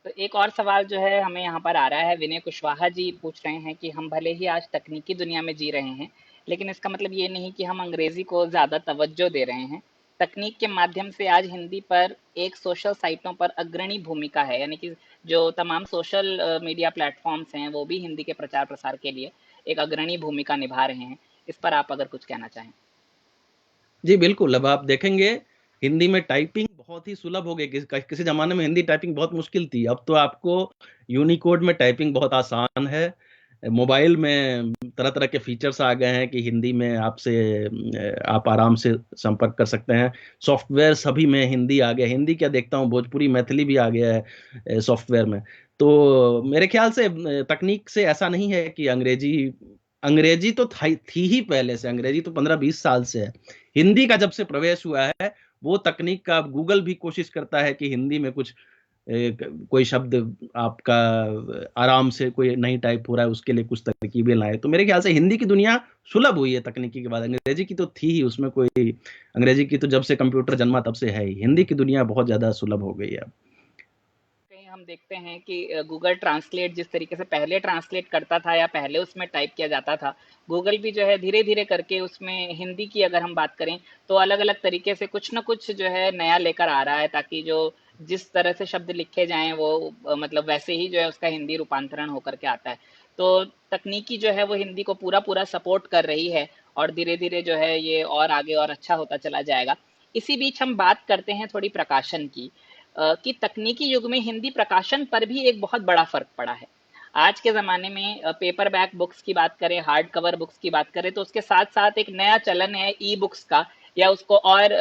तो एक और सवाल जो है हमें यहाँ पर आ रहा है, विनय कुशवाहा जी पूछ रहे हैं कि हम भले ही आज तकनीकी दुनिया में जी रहे हैं, लेकिन इसका मतलब ये नहीं कि हम अंग्रेजी को ज़्यादा तवज्जो दे रहे हैं। तकनीक के माध्यम से आज हिंदी पर एक सोशल साइटों पर अग्रणी भूमिका है, यानी कि जो तमाम सोशल मीडिया प्लेटफॉर्म्स हैं वो भी हिंदी के प्रचार प्रसार के लिए एक अग्रणी भूमिका निभा रहे हैं। इस पर आप अगर कुछ कहना चाहें। जी बिल्कुल। अब आप देखेंगे हिंदी में टाइपिंग बहुत ही सुलभ हो गई। किसी जमाने में हिंदी टाइपिंग बहुत मुश्किल थी, अब तो आपको यूनिकोड में टाइपिंग बहुत आसान है। मोबाइल में तरह तरह के फीचर्स आ गए हैं कि हिंदी में आप आराम से संपर्क कर सकते हैं। सॉफ्टवेयर सभी में हिंदी आ गया। हिंदी क्या देखता हूँ, भोजपुरी मैथिली भी आ गया है सॉफ्टवेयर में। तो मेरे ख्याल से तकनीक से ऐसा नहीं है कि अंग्रेजी अंग्रेजी तो थी ही पहले से। अंग्रेजी तो 15-20 साल से है। हिंदी का जब से प्रवेश हुआ है, वो तकनीक का गूगल भी कोशिश करता है कि हिंदी में कुछ कोई शब्द आपका आराम से कोई नहीं टाइप हो रहा है, उसके लिए कुछ तरकीबें लाए। तो मेरे ख्याल से हिंदी की दुनिया सुलभ हुई है तकनीकी के बाद। अंग्रेजी की तो थी ही, उसमें कोई, अंग्रेजी की तो जब से कंप्यूटर जन्मा तब से है ही। हिंदी की दुनिया बहुत ज्यादा सुलभ हो गई है। कहीं हम देखते हैं कि गूगल ट्रांसलेट जिस तरीके से पहले ट्रांसलेट करता था या पहले उसमें टाइप किया जाता था, गूगल भी जो है धीरे धीरे करके उसमें हिंदी की अगर हम बात करें तो अलग अलग तरीके से कुछ ना कुछ जो है नया लेकर आ रहा है, ताकि जो जिस तरह से शब्द लिखे जाएं वो मतलब वैसे ही जो है उसका हिंदी रूपांतरण होकर के आता है। तो तकनीकी जो है वो हिंदी को पूरा पूरा सपोर्ट कर रही है, और धीरे धीरे जो है ये और आगे और अच्छा होता चला जाएगा। इसी बीच हम बात करते हैं थोड़ी प्रकाशन की, कि तकनीकी युग में हिंदी प्रकाशन पर भी एक बहुत बड़ा फर्क पड़ा है। आज के ज़माने में पेपर बैक बुक्स की बात करें, हार्ड कवर बुक्स की बात करें, तो उसके साथ साथ एक नया चलन है ई बुक्स का, या उसको और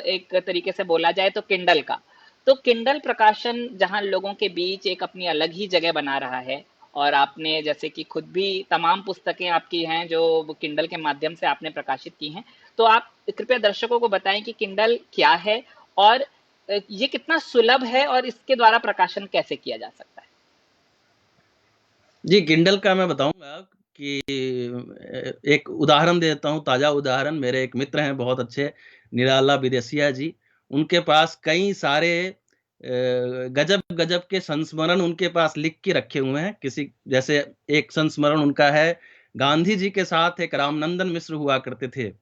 एक तरीके से बोला जाए तो किंडल का। तो किंडल प्रकाशन जहां लोगों के बीच एक अपनी अलग ही जगह बना रहा है, और आपने जैसे कि खुद भी तमाम पुस्तकें आपकी हैं जो वो किंडल के माध्यम से आपने प्रकाशित की हैं, तो आप कृपया दर्शकों को बताएं कि किंडल क्या है, और ये कितना सुलभ है, और इसके द्वारा प्रकाशन कैसे किया जा सकता है। जी, किंडल का मैं बताऊंगा कि एक उदाहरण देता हूँ, ताजा उदाहरण। मेरे एक मित्र हैं बहुत अच्छे, निराला विदेशिया जी। उनके पास कई सारे गजब गजब के संस्मरण उनके पास लिख के रखे हुए हैं। किसी जैसे एक संस्मरण उनका है, गांधी जी के साथ एक रामनंदन मिश्र हुआ करते थे,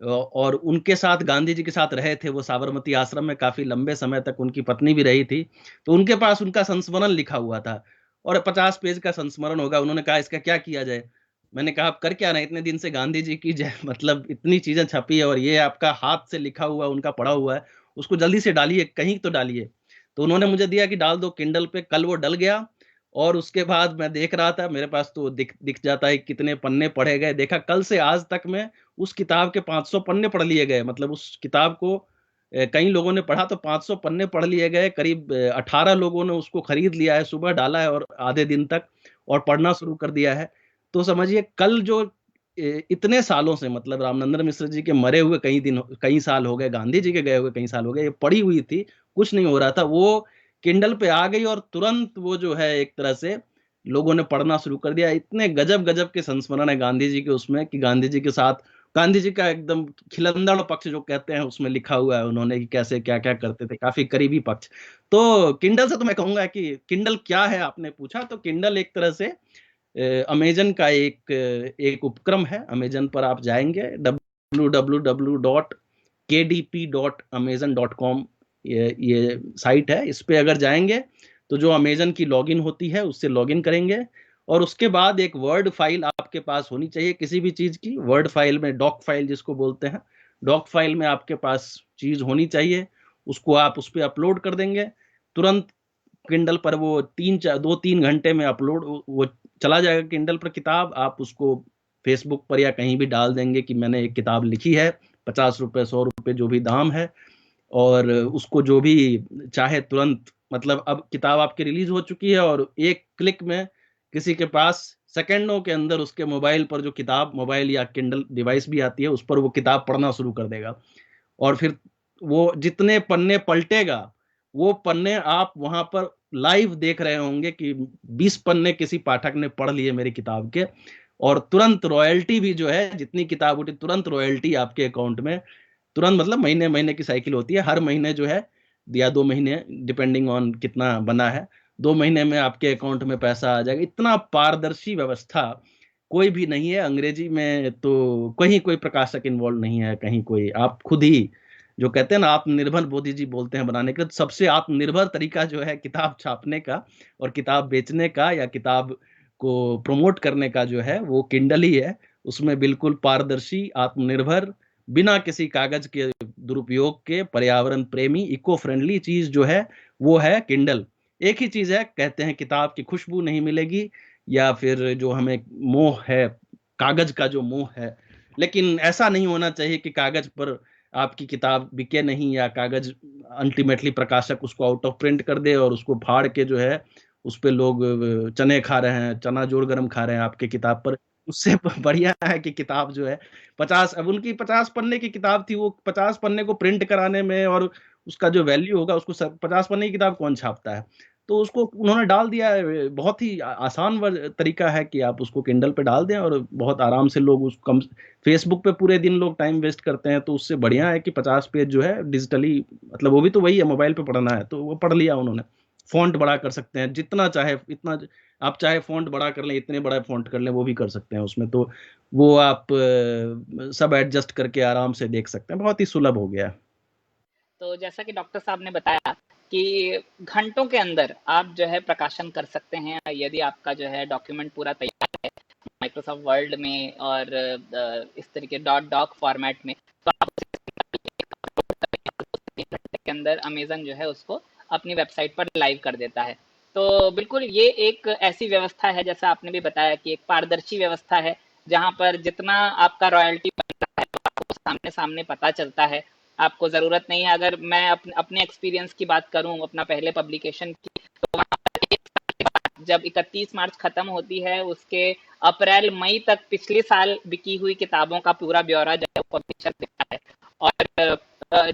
और उनके साथ गांधी जी के साथ रहे थे। वो साबरमती आश्रम में काफी लंबे समय तक उनकी पत्नी भी रही थी। तो उनके पास उनका संस्मरण लिखा हुआ था, और 50 पेज का संस्मरण होगा। उन्होंने कहा इसका क्या किया जाए। मैंने कहा आप कर क्या रहे, इतने दिन से गांधी जी की जय मतलब इतनी चीजें छपी है, और ये आपका हाथ से लिखा हुआ उनका पढ़ा हुआ है, उसको जल्दी से डालिए, कहीं तो डालिए। तो उन्होंने मुझे दिया कि डाल दो किंडल पे। कल वो डल गया, और उसके बाद मैं देख रहा था, मेरे पास तो दिख दिख जाता है कितने पन्ने पढ़े गए। देखा कल से आज तक में उस किताब के 500 पन्ने पढ़ लिए गए। मतलब उस किताब को कई लोगों ने पढ़ा तो 500 पन्ने पढ़ लिए गए। करीब 18 लोगों ने उसको खरीद लिया है, सुबह डाला है और आधे दिन तक और पढ़ना शुरू कर दिया है। तो समझिए कल जो इतने सालों से, मतलब रामनंदन मिश्र जी के मरे हुए कई साल हो गए, गांधी जी के गए हुए कई साल हो गए, ये पड़ी हुई थी, कुछ नहीं हो रहा था, वो किंडल पे आ गई और तुरंत वो जो है एक तरह से लोगों ने पढ़ना शुरू कर दिया। इतने गजब गजब के संस्मरण है गांधी जी के उसमें, कि गांधी जी के साथ गांधी जी का एकदम खिलंदड़ पक्ष जो कहते हैं उसमें लिखा हुआ है उन्होंने, कि कैसे क्या क्या करते थे, काफी करीबी पक्ष। तो किंडल से तो मैं कहूंगा कि किंडल क्या है, आपने पूछा, तो किंडल एक तरह से अमेजन का एक उपक्रम है। अमेजन पर आप जाएंगे, www.kdp.amazon.com, ये साइट है। इस पे अगर जाएंगे तो जो अमेजन की लॉगिन होती है उससे लॉगिन करेंगे, और उसके बाद एक वर्ड फाइल आपके पास होनी चाहिए किसी भी चीज की। वर्ड फाइल में डॉक फाइल जिसको बोलते हैं, डॉक फाइल में आपके पास चीज होनी चाहिए। उसको आप उस पर अपलोड कर देंगे, तुरंत किंडल पर वो 2-3 घंटे में अपलोड वो चला जाएगा किंडल पर किताब। आप उसको फेसबुक पर या कहीं भी डाल देंगे कि मैंने एक किताब लिखी है, 50 रुपए 100 रुपए जो भी दाम है, और उसको जो भी चाहे तुरंत, मतलब अब किताब आपकी रिलीज हो चुकी है और एक क्लिक में किसी के पास सेकंडों के अंदर उसके मोबाइल पर जो किताब, मोबाइल या किंडल डिवाइस भी आती है, उस पर वो किताब पढ़ना शुरू कर देगा। और फिर वो जितने पन्ने पलटेगा, वो पन्ने आप वहां पर लाइव देख रहे होंगे कि 20 पन्ने किसी पाठक ने पढ़ लिए मेरी किताब के, और तुरंत रॉयल्टी भी जो है, जितनी किताब उठी तुरंत रॉयल्टी आपके अकाउंट में, तुरंत, मतलब महीने महीने की साइकिल होती है, हर महीने जो है या 2 महीने डिपेंडिंग ऑन कितना बना है, 2 महीने में आपके अकाउंट में पैसा आ जाएगा। इतना पारदर्शी व्यवस्था कोई भी नहीं है अंग्रेजी में, तो कहीं कोई प्रकाशक इन्वॉल्व नहीं है, कहीं कोई, आप खुद ही जो कहते हैं ना आत्मनिर्भर, मोदी जी बोलते हैं बनाने का, सबसे आत्मनिर्भर तरीका जो है किताब छापने का और किताब बेचने का या किताब को प्रमोट करने का जो है, वो किंडल ही है। उसमें बिल्कुल पारदर्शी, आत्मनिर्भर, बिना किसी कागज के दुरुपयोग के, पर्यावरण प्रेमी, इको फ्रेंडली चीज जो है वो है किंडल। एक ही चीज है, कहते हैं किताब की खुशबू नहीं मिलेगी, या फिर जो हमें मोह है, कागज का जो मोह है, लेकिन ऐसा नहीं होना चाहिए कि कागज पर आपकी किताब बिके नहीं, या कागज अल्टीमेटली प्रकाशक उसको आउट ऑफ प्रिंट कर दे और उसको फाड़ के जो है उस पे लोग चने खा रहे हैं, चना जोर गरम खा रहे हैं आपके किताब पर। उससे बढ़िया है कि किताब जो है 50, अब उनकी 50 पन्ने की किताब थी, वो 50 पन्ने को प्रिंट कराने में और उसका जो वैल्यू होगा, उसको 50 पन्ने की किताब कौन छापता है, तो उसको उन्होंने डाल दिया है। बहुत ही आसान तरीका है कि आप उसको किंडल पे डाल दें और बहुत आराम से लोग उस कम, फेसबुक पे पूरे दिन लोग टाइम वेस्ट करते हैं, तो उससे बढ़िया है कि 50 पेज जो है डिजिटली, मतलब वो भी तो वही है, मोबाइल पे पढ़ना है तो वो पढ़ लिया उन्होंने। फॉन्ट बड़ा कर सकते हैं जितना चाहे, इतना आप चाहे फॉन्ट बड़ा कर लें, इतने बड़ा फॉन्ट कर लें, वो भी कर सकते हैं उसमें, तो वो आप सब एडजस्ट करके आराम से देख सकते हैं, बहुत ही सुलभ हो गया है। तो जैसा कि डॉक्टर साहब ने बताया कि घंटों के अंदर आप जो है प्रकाशन कर सकते हैं, यदि आपका जो है डॉक्यूमेंट पूरा तैयार है माइक्रोसॉफ्ट वर्ड में और इस तरीके डॉट डॉक फॉर्मेट में, तो आप 3 घंटे के अंदर अमेजन जो है उसको अपनी वेबसाइट पर लाइव कर देता है। तो बिल्कुल ये एक ऐसी व्यवस्था है, जैसा आपने भी बताया कि एक पारदर्शी व्यवस्था है, जहां पर जितना आपका रॉयल्टी सामने सामने पता चलता है। आपको ज़रूरत नहीं है, अगर मैं अपने एक्सपीरियंस की बात करूं अपना पहले पब्लिकेशन की, तो वहाँ पर जब 31 मार्च खत्म होती है, उसके अप्रैल मई तक पिछले साल बिकी हुई किताबों का पूरा ब्यौरा जो है पब्लिशर देता है, और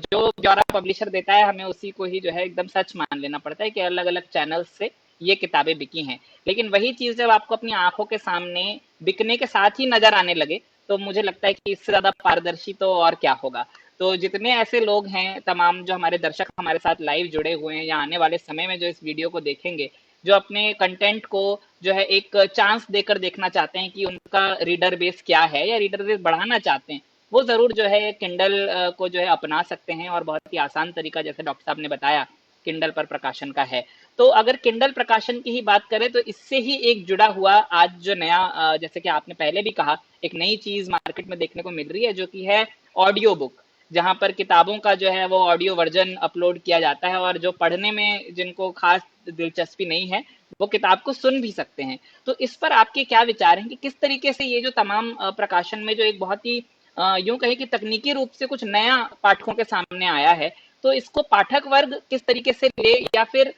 जो ब्यौरा पब्लिशर देता है हमें उसी को ही जो है एकदम सच मान लेना पड़ता है कि अलग अलग चैनल से ये किताबें बिकी हैं। लेकिन वही चीज़ जब आपको अपनी आंखों के सामने बिकने के साथ ही नजर आने लगे, तो मुझे लगता है कि इससे ज़्यादा पारदर्शी तो और क्या होगा। तो जितने ऐसे लोग हैं, तमाम जो हमारे दर्शक हमारे साथ लाइव जुड़े हुए हैं या आने वाले समय में जो इस वीडियो को देखेंगे, जो अपने कंटेंट को जो है एक चांस देकर देखना चाहते हैं कि उनका रीडर बेस क्या है या रीडर बेस बढ़ाना चाहते हैं, वो ज़रूर जो है किंडल को जो है अपना सकते हैं, और बहुत ही आसान तरीका जैसे डॉक्टर साहब ने बताया किंडल पर प्रकाशन का है। तो अगर किंडल प्रकाशन की ही बात करें, तो इससे ही एक जुड़ा हुआ आज जो नया जैसे कि आपने पहले भी कहा, एक नई चीज मार्केट में देखने को मिल रही है, जो कि है ऑडियो बुक, जहां पर किताबों का जो है वो ऑडियो वर्जन अपलोड किया जाता है, और जो पढ़ने में जिनको खास दिलचस्पी नहीं है, वो किताब को सुन भी सकते हैं। तो इस पर आपके क्या विचार हैं कि किस तरीके से ये जो तमाम प्रकाशन में जो एक बहुत ही यूं कहे कि तकनीकी रूप से कुछ नया पाठकों के सामने आया है, तो इसको पाठक वर्ग किस तरीके से ले, या फिर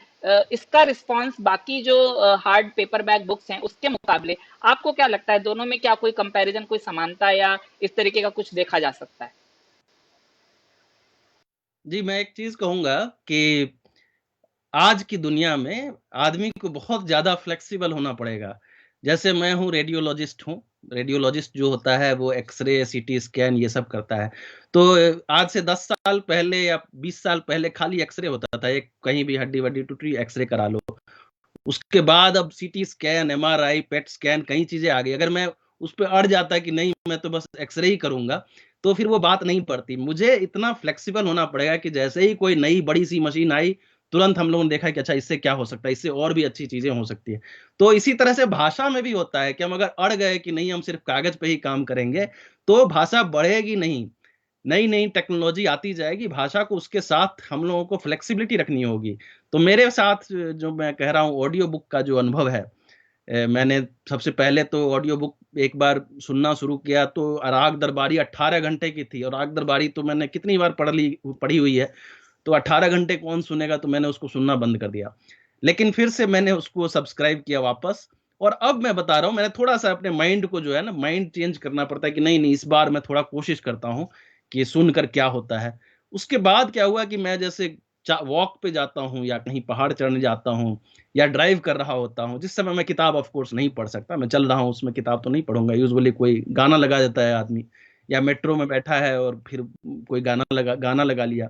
इसका रिस्पांस बाकी जो हार्ड पेपर बैक बुक्स हैं उसके मुकाबले आपको क्या लगता है, दोनों में क्या कोई कंपैरिजन, कोई समानता या इस तरीके का कुछ देखा जा सकता है? जी, मैं एक चीज कहूंगा कि आज की दुनिया में आदमी को बहुत ज्यादा फ्लेक्सिबल होना पड़ेगा। जैसे मैं हूँ रेडियोलॉजिस्ट हूँ, रेडियोलॉजिस्ट जो होता है वो एक्सरे, सीटी स्कैन ये सब करता है। तो आज से 10 साल पहले या 20 साल पहले खाली एक्सरे होता था, एक कहीं भी हड्डी वड्डी टूटी एक्सरे करा लो। उसके बाद अब CT scan, MRI, PET scan, कई चीजें आ गई। अगर मैं उस पर अड़ जाता कि नहीं मैं तो बस एक्सरे ही करूंगा, तो फिर वो बात नहीं पड़ती। मुझे इतना फ्लेक्सिबल होना पड़ेगा कि जैसे ही कोई नई बड़ी सी मशीन आई, तुरंत हम लोगों ने देखा कि अच्छा इससे क्या हो सकता है, इससे और भी अच्छी चीजें हो सकती है। तो इसी तरह से भाषा में भी होता है कि हम अगर अड़ गए कि नहीं हम सिर्फ कागज पे ही काम करेंगे, तो भाषा बढ़ेगी नहीं। नई नई टेक्नोलॉजी आती जाएगी, भाषा को उसके साथ हम लोगों को फ्लेक्सिबिलिटी रखनी होगी। तो मेरे साथ जो मैं कह रहा हूँ ऑडियो बुक का जो अनुभव है, मैंने सबसे पहले तो ऑडियो बुक एक बार सुनना शुरू किया तो राग दरबारी 18 घंटे की थी, और राग दरबारी तो मैंने कितनी बार पढ़ी हुई है, तो 18 घंटे कौन सुनेगा, तो मैंने उसको सुनना बंद कर दिया। लेकिन फिर से मैंने उसको सब्सक्राइब किया वापस, और अब मैं बता रहा हूँ, मैंने थोड़ा सा अपने माइंड को जो है ना, माइंड चेंज करना पड़ता है कि नहीं नहीं, इस बार मैं थोड़ा कोशिश करता हूँ कि सुनकर क्या होता है। उसके बाद क्या हुआ कि मैं जैसे वॉक पे जाता हूँ, या कहीं पहाड़ चढ़ने जाता हूँ, या ड्राइव कर रहा होता हूँ, जिस समय मैं किताब ऑफ कोर्स नहीं पढ़ सकता, मैं चल रहा हूँ उसमें किताब तो नहीं पढ़ूंगा, यूजुअली कोई गाना लगा देता है आदमी, या मेट्रो में बैठा है और फिर कोई गाना लगा लिया।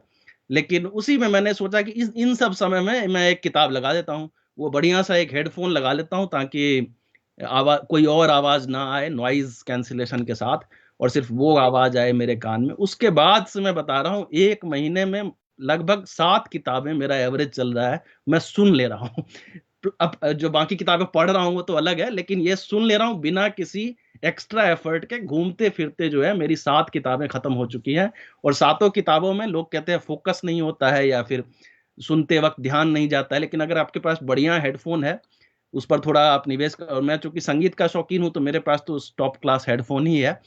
लेकिन उसी में मैंने सोचा कि इन सब समय में मैं एक किताब लगा देता हूँ, वो बढ़िया सा एक हेडफोन लगा लेता हूँ, ताकि आवाज, कोई और आवाज ना आए नॉइज कैंसिलेशन के साथ, और सिर्फ वो आवाज आए मेरे कान में। उसके बाद से मैं बता रहा हूँ, 1 महीने में लगभग 7 किताबें मेरा एवरेज चल रहा है, मैं सुन ले रहा हूँ। तो अब जो बाकी किताबें पढ़ रहा हूँ वो तो अलग है, लेकिन ये सुन ले रहा हूँ बिना किसी एक्स्ट्रा एफर्ट के, घूमते फिरते जो है मेरी 7 किताबें खत्म हो चुकी हैं। और 7 किताबों में लोग कहते हैं फोकस नहीं होता है, या फिर सुनते वक्त ध्यान नहीं जाता है, लेकिन अगर आपके पास बढ़िया हेडफोन है, उस पर थोड़ा आप निवेश कर, और मैं चूंकि संगीत का शौकीन हूं, तो मेरे पास तो टॉप क्लास हेडफोन ही है।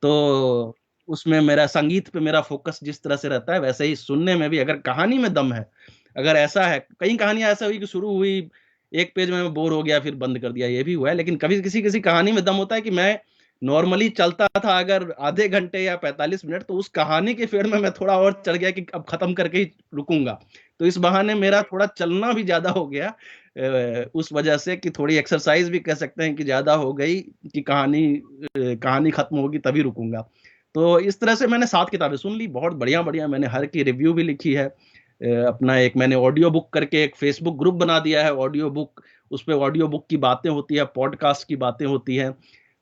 तो उसमें मेरा संगीत पे मेरा फोकस जिस तरह से रहता है, वैसे ही सुनने में भी, अगर कहानी में दम है, अगर ऐसा है, कई कहानियां ऐसा हुई कि शुरू हुई, एक पेज में मैं बोर हो गया, फिर बंद कर दिया, ये भी हुआ है। लेकिन कभी किसी किसी कहानी में दम होता है कि मैं नॉर्मली चलता था अगर आधे घंटे या 45 मिनट, तो उस कहानी के फेर में मैं थोड़ा और चढ़ गया कि अब खत्म करके ही रुकूंगा। तो इस बहाने मेरा थोड़ा चलना भी ज्यादा हो गया, उस वजह से कि थोड़ी एक्सरसाइज भी कह सकते हैं कि ज्यादा हो गई, कि कहानी खत्म होगी तभी रुकूंगा। तो इस तरह से मैंने 7 किताबें सुन ली, बहुत बढ़िया बढ़िया, मैंने हर की रिव्यू भी लिखी है। अपना एक मैंने ऑडियो बुक करके एक फेसबुक ग्रुप बना दिया है, ऑडियो बुक, उस पे ऑडियो बुक की बातें होती है, पॉडकास्ट की बातें होती हैं,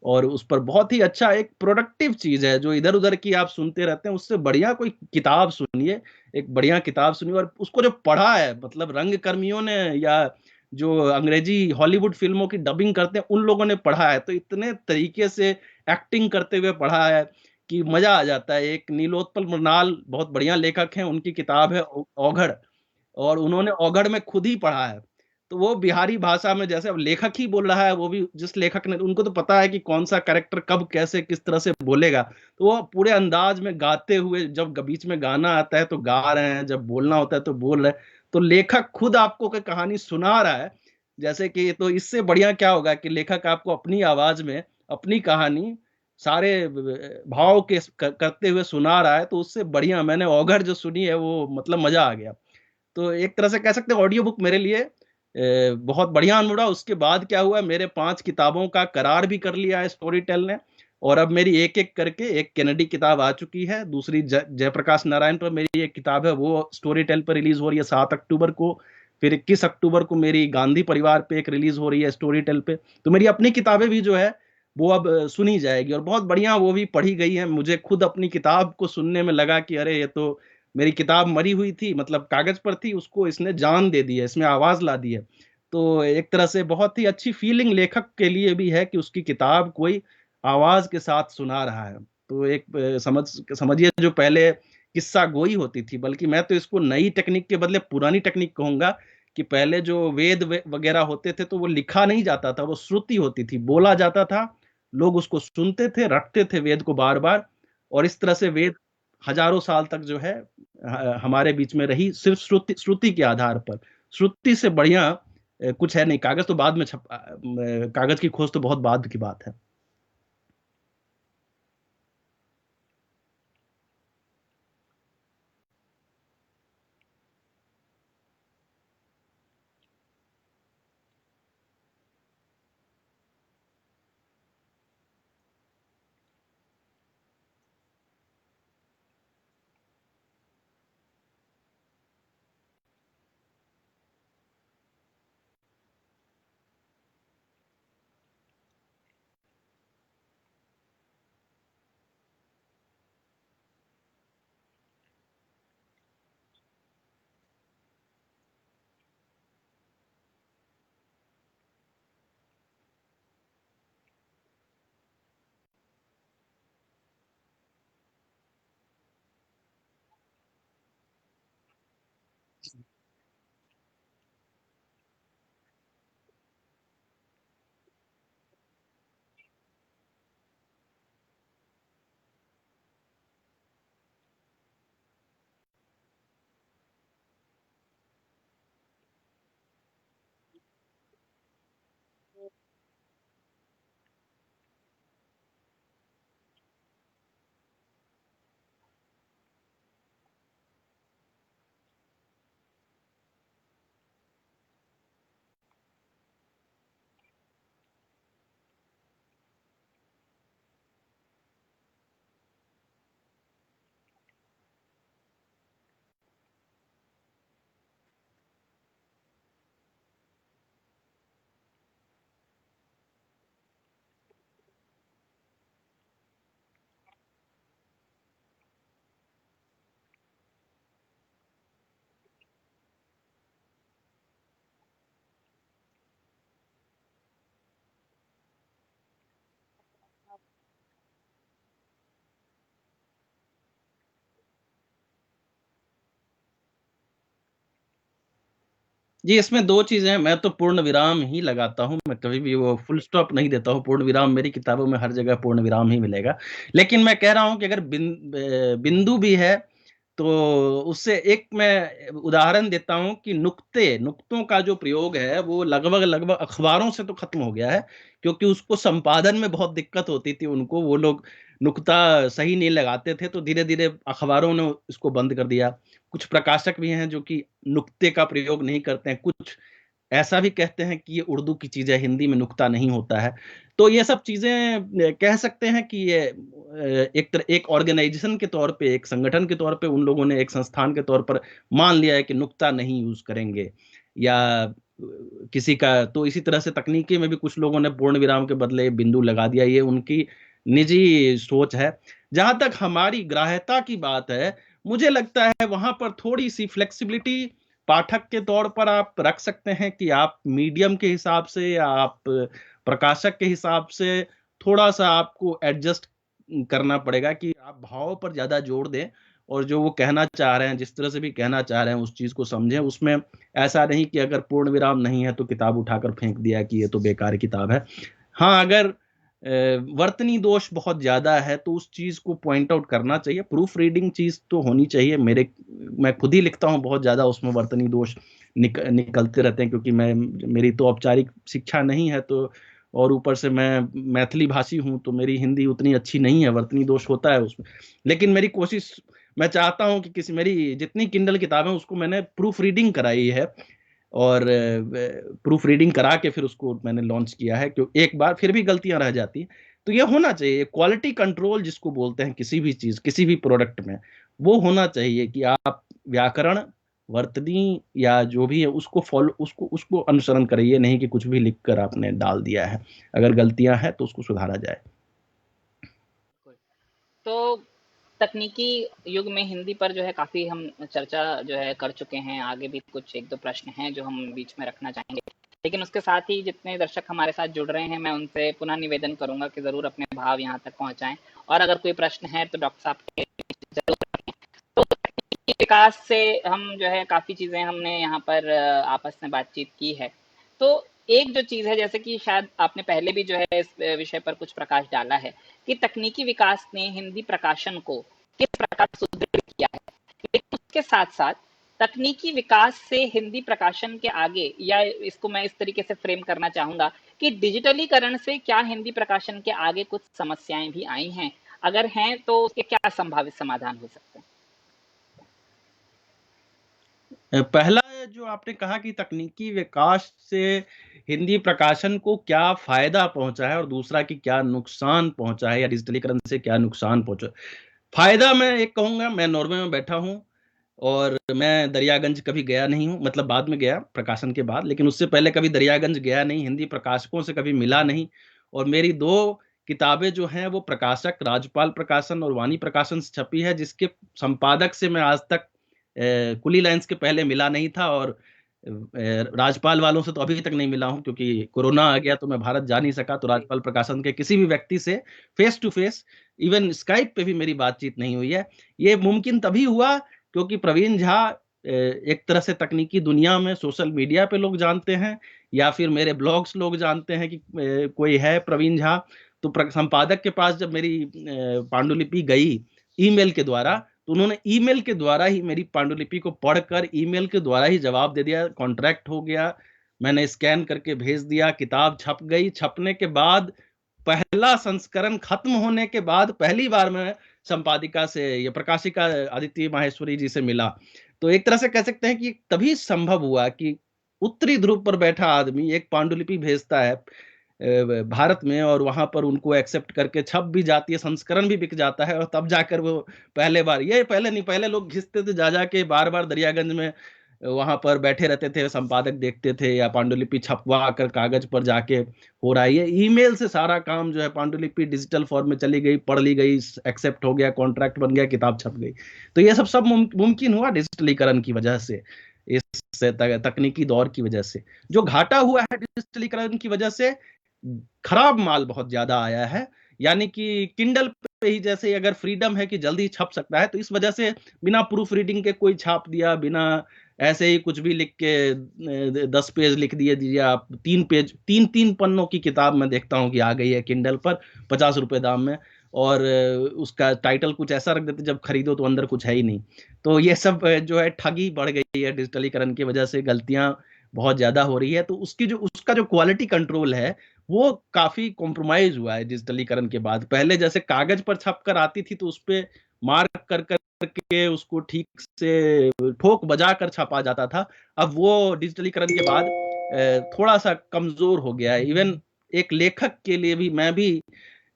और उस पर बहुत ही अच्छा एक प्रोडक्टिव चीज है, जो इधर उधर की आप सुनते रहते हैं, उससे बढ़िया कोई किताब सुनिए, एक बढ़िया किताब सुनिए, और उसको जो पढ़ा है, मतलब रंग कर्मियों ने, या जो अंग्रेजी हॉलीवुड फिल्मों की डबिंग करते हैं उन लोगों ने पढ़ा है, तो इतने तरीके से एक्टिंग करते हुए पढ़ा है कि मजा आ जाता है। एक नीलोत्पल मृणाल बहुत बढ़िया लेखक हैं, उनकी किताब है औघड़, और उन्होंने औघड़ में खुद ही पढ़ा है। तो वो बिहारी भाषा में, जैसे अब लेखक ही बोल रहा है, वो भी जिस लेखक ने, उनको तो पता है कि कौन सा कैरेक्टर कब कैसे किस तरह से बोलेगा, तो वो पूरे अंदाज में गाते हुए, जब बीच में गाना आता है तो गा रहे हैं, जब बोलना होता है तो बोल रहे हैं। तो लेखक खुद आपको कोई कहानी सुना रहा है, जैसे कि, तो इससे बढ़िया क्या होगा कि लेखक आपको अपनी आवाज में अपनी कहानी सारे भाव के करते हुए सुना रहा है, तो उससे बढ़िया मैंने औघड़ जो सुनी है वो, मतलब मजा आ गया। तो एक तरह से कह सकते हैं ऑडियो बुक मेरे लिए बहुत बढ़िया अनुभव रहा। उसके बाद क्या हुआ, मेरे 5 किताबों का करार भी कर लिया है स्टोरी टेल ने, और अब मेरी एक एक करके, एक केनेडी किताब आ चुकी है, दूसरी जयप्रकाश नारायण पर मेरी एक किताब है, वो स्टोरी टेल पर रिलीज हो रही है 7 अक्टूबर को। फिर 21 अक्टूबर को मेरी गांधी परिवार पे एक रिलीज हो रही है स्टोरी टेल पे। तो मेरी अपनी किताबें भी जो है वो अब सुनी जाएगी, और बहुत बढ़िया वो भी पढ़ी गई है। मुझे खुद अपनी किताब को सुनने में लगा कि अरे, ये तो मेरी किताब मरी हुई थी, मतलब कागज पर थी, उसको इसने जान दे दी है, इसमें आवाज ला दी है। तो एक तरह से बहुत ही अच्छी फीलिंग लेखक के लिए भी है कि उसकी किताब कोई आवाज के साथ सुना रहा है। तो एक समझिए, जो पहले किस्सा गोई होती थी, बल्कि मैं तो इसको नई टेक्निक के बदले पुरानी टेक्निक कहूंगा, कि पहले जो वेद वगैरह होते थे, तो वो लिखा नहीं जाता था, वो श्रुति होती थी, बोला जाता था, लोग उसको सुनते थे, रटते थे वेद को बार बार, और इस तरह से वेद हजारों साल तक जो है हमारे बीच में रही, सिर्फ श्रुति श्रुति के आधार पर। श्रुति से बढ़िया कुछ है नहीं। कागज तो बाद में कागज की खोज तो बहुत बाद की बात है। जी, इसमें 2 चीज़ें हैं, मैं तो पूर्ण विराम ही लगाता हूँ, मैं कभी भी वो फुल स्टॉप नहीं देता हूँ, पूर्ण विराम मेरी किताबों में हर जगह पूर्ण विराम ही मिलेगा। लेकिन मैं कह रहा हूँ कि अगर बिंदु भी है, तो उससे एक मैं उदाहरण देता हूँ कि नुक्तों का जो प्रयोग है, वो लगभग-लगभग अखबारों से तो खत्म हो गया है, क्योंकि उसको संपादन में बहुत दिक्कत होती थी उनको, वो लोग नुक्ता सही नहीं लगाते थे, तो धीरे-धीरे अखबारों ने इसको बंद कर दिया। कुछ प्रकाशक भी हैं जो कि नुक्ते का प्रयोग नहीं करते हैं, कुछ ऐसा भी कहते हैं कि ये उर्दू की चीज़ है, हिंदी में नुक्ता नहीं होता है। तो ये सब चीज़ें कह सकते हैं कि ये एक ऑर्गेनाइज़ेशन के तौर पे, एक संगठन के तौर पे उन लोगों ने एक संस्थान के तौर पर मान लिया है कि नुक्ता नहीं यूज़ करेंगे या किसी का तो इसी तरह से तकनीकी में भी कुछ लोगों ने पूर्ण विराम के बदले बिंदु लगा दिया, ये उनकी निजी सोच है। जहाँ तक हमारी ग्राह्यता की बात है, मुझे लगता है वहाँ पर थोड़ी-सी फ्लेक्सिबिलिटी पाठक के तौर पर आप रख सकते हैं कि आप मीडियम के हिसाब से या आप प्रकाशक के हिसाब से थोड़ा-सा आपको एडजस्ट करना पड़ेगा कि आप भाव पर ज़्यादा जोर दें और जो वो कहना चाह रहे हैं, जिस तरह से भी कहना चाह रहे हैं, उस चीज़ को समझें। उसमें ऐसा नहीं कि अगर पूर्ण विराम नहीं है, तो किताब उठाकर फेंक दिया कि ये तो बेकार किताब है। हाँ, अगर वर्तनी दोष बहुत ज़्यादा है, तो उस चीज़ को पॉइंट आउट करना चाहिए। प्रूफ रीडिंग चीज़ तो होनी चाहिए। मैं खुद ही लिखता हूँ बहुत ज़्यादा, उसमें वर्तनी दोष निकलते रहते हैं क्योंकि मेरी तो औपचारिक शिक्षा नहीं है, तो और ऊपर से मैं मैथिली भाषी हूँ, तो मेरी हिंदी उतनी अच्छी नहीं है, वर्तनी दोष होता है उसमें। लेकिन मेरी कोशिश मैं चाहता हूँ कि किसी मेरी जितनी किंडल किताबें उसको मैंने प्रूफ रीडिंग कराई है और प्रूफ रीडिंग करा के फिर उसको मैंने लॉन्च किया है, क्यों एक बार फिर भी गलतियाँ रह जाती हैं। तो ये होना चाहिए, क्वालिटी कंट्रोल जिसको बोलते हैं किसी भी चीज़, किसी भी प्रोडक्ट में, वो होना चाहिए कि आप व्याकरण, वर्तनी या जो भी है उसको फॉलो उसको उसको अनुसरण करें, ये नहीं कि कुछ भी लिख कर आपने डाल दिया है। अगर गलतियाँ हैं तो उसको सुधारा जाए। तो तकनीकी युग में हिंदी पर जो है काफ़ी हम चर्चा जो है कर चुके हैं। आगे भी कुछ 1-2 प्रश्न हैं जो हम बीच में रखना चाहेंगे। लेकिन उसके साथ ही जितने दर्शक हमारे साथ जुड़ रहे हैं, मैं उनसे पुनः निवेदन करूँगा कि ज़रूर अपने भाव यहाँ तक पहुँचाएँ और अगर कोई प्रश्न है तो डॉक्टर साहब के ज़रूर रखें। तो तकनीकी विकास से हम जो है काफ़ी चीज़ें हमने यहाँ पर आपस में बातचीत की है। तो एक जो चीज़ है, जैसे कि शायद आपने पहले भी जो है इस विषय पर कुछ प्रकाश डाला है कि तकनीकी विकास ने हिंदी प्रकाशन को किस प्रकार सुदृढ़ किया है। लेकिन उसके साथ-साथ तकनीकी विकास से हिंदी प्रकाशन के आगे, या इसको मैं इस तरीके से फ्रेम करना चाहूँगा कि डिजिटलीकरण से क्या हिंदी प्रकाशन के आगे कुछ समस्याएँ भी आई हैं? अगर हैं तो उसके क्या संभावित समाधान हो सकते हैं? पहला जो आपने कहा कि तकनीकी विकास से हिंदी प्रकाशन को क्या फ़ायदा पहुँचा है और दूसरा कि क्या नुकसान पहुँचा है या डिजिटलीकरण से क्या नुकसान पहुँचा। फ़ायदा मैं एक कहूँगा, मैं नॉर्वे में बैठा हूँ और मैं दरियागंज कभी गया नहीं हूँ, मतलब बाद में गया प्रकाशन के बाद, लेकिन उससे पहले कभी दरियागंज गया नहीं, हिंदी प्रकाशकों से कभी मिला नहीं और मेरी 2 किताबें जो हैं वो प्रकाशक राजपाल प्रकाशन और वाणी प्रकाशन से छपी है, जिसके संपादक से मैं आज तक कुली लाइन्स के पहले मिला नहीं था और राजपाल वालों से तो अभी तक नहीं मिला हूँ क्योंकि कोरोना आ गया तो मैं भारत जा नहीं सका, तो राजपाल प्रकाशन के किसी भी व्यक्ति से face to face, even Skype पे भी मेरी बातचीत नहीं हुई है। ये मुमकिन तभी हुआ क्योंकि प्रवीण झा एक तरह से तकनीकी दुनिया में सोशल मीडिया पे लोग जानते हैं, या फिर मेरे ब्लॉग्स लोग जानते हैं कि कोई है प्रवीण झा। तो संपादक के पास जब मेरी पांडुलिपि गई ईमेल के द्वारा, तो उन्होंने ईमेल के द्वारा ही मेरी पांडुलिपि को पढ़कर ईमेल के द्वारा ही जवाब दे दिया, कॉन्ट्रैक्ट हो गया। मैंने स्कैन करके भेज दिया, किताब छप गई। छपने के बाद पहला संस्करण खत्म होने के बाद पहली बार मैं संपादिका से, ये प्रकाशिका आदित्य माहेश्वरी जी से मिला। तो एक तरह से कह सकते हैं कि तभी संभव हुआ कि उत्तरी ध्रुव पर बैठा आदमी एक पांडुलिपि भेजता है भारत में, और वहां पर उनको एक्सेप्ट करके छप भी जाती है, संस्करण भी बिक जाता है, और तब जाकर वो पहले बार, ये पहले नहीं, पहले लोग घिसते थे जा जाके बार बार दरियागंज में, वहां पर बैठे रहते थे, संपादक देखते थे, या पांडुलिपि छपवा कर कागज पर जाके हो रहा है। ये ईमेल से सारा काम जो है, पांडुलिपि डिजिटल फॉर्म में चली गई, पढ़ ली गई, एक्सेप्ट हो गया, कॉन्ट्रैक्ट बन गया, किताब छप गई। तो ये सब मुमकिन हुआ डिजिटलीकरण की वजह से, इस तकनीकी दौर की वजह से। जो घाटा हुआ है डिजिटलीकरण की वजह से, खराब माल बहुत ज्यादा आया है। यानी कि किंडल पे ही जैसे अगर फ्रीडम है कि जल्दी छप सकता है, तो इस वजह से बिना प्रूफ रीडिंग के कोई छाप दिया, बिना ऐसे ही कुछ भी लिख के 10 पेज लिख दिए दीजिए आप, 3 पेज, 3 3 पन्नों की किताब मैं देखता हूँ कि आ गई है किंडल पर 50 रुपए दाम में, और उसका टाइटल कुछ ऐसा रख देते, जब खरीदो तो अंदर कुछ है ही नहीं। तो ये सब जो है ठगी बढ़ गई है डिजिटलीकरण की वजह से, गलतियां बहुत ज्यादा हो रही है। तो उसका जो क्वालिटी कंट्रोल है वो काफी कॉम्प्रोमाइज हुआ है डिजिटलीकरण के बाद। पहले जैसे कागज पर छप कर आती थी तो उस पे मार्क कर करके उसको ठीक से ठोक बजा कर छापा जाता था। अब वो डिजिटलीकरण के बाद थोड़ा सा कमजोर हो गया है। इवन एक लेखक के लिए भी, मैं भी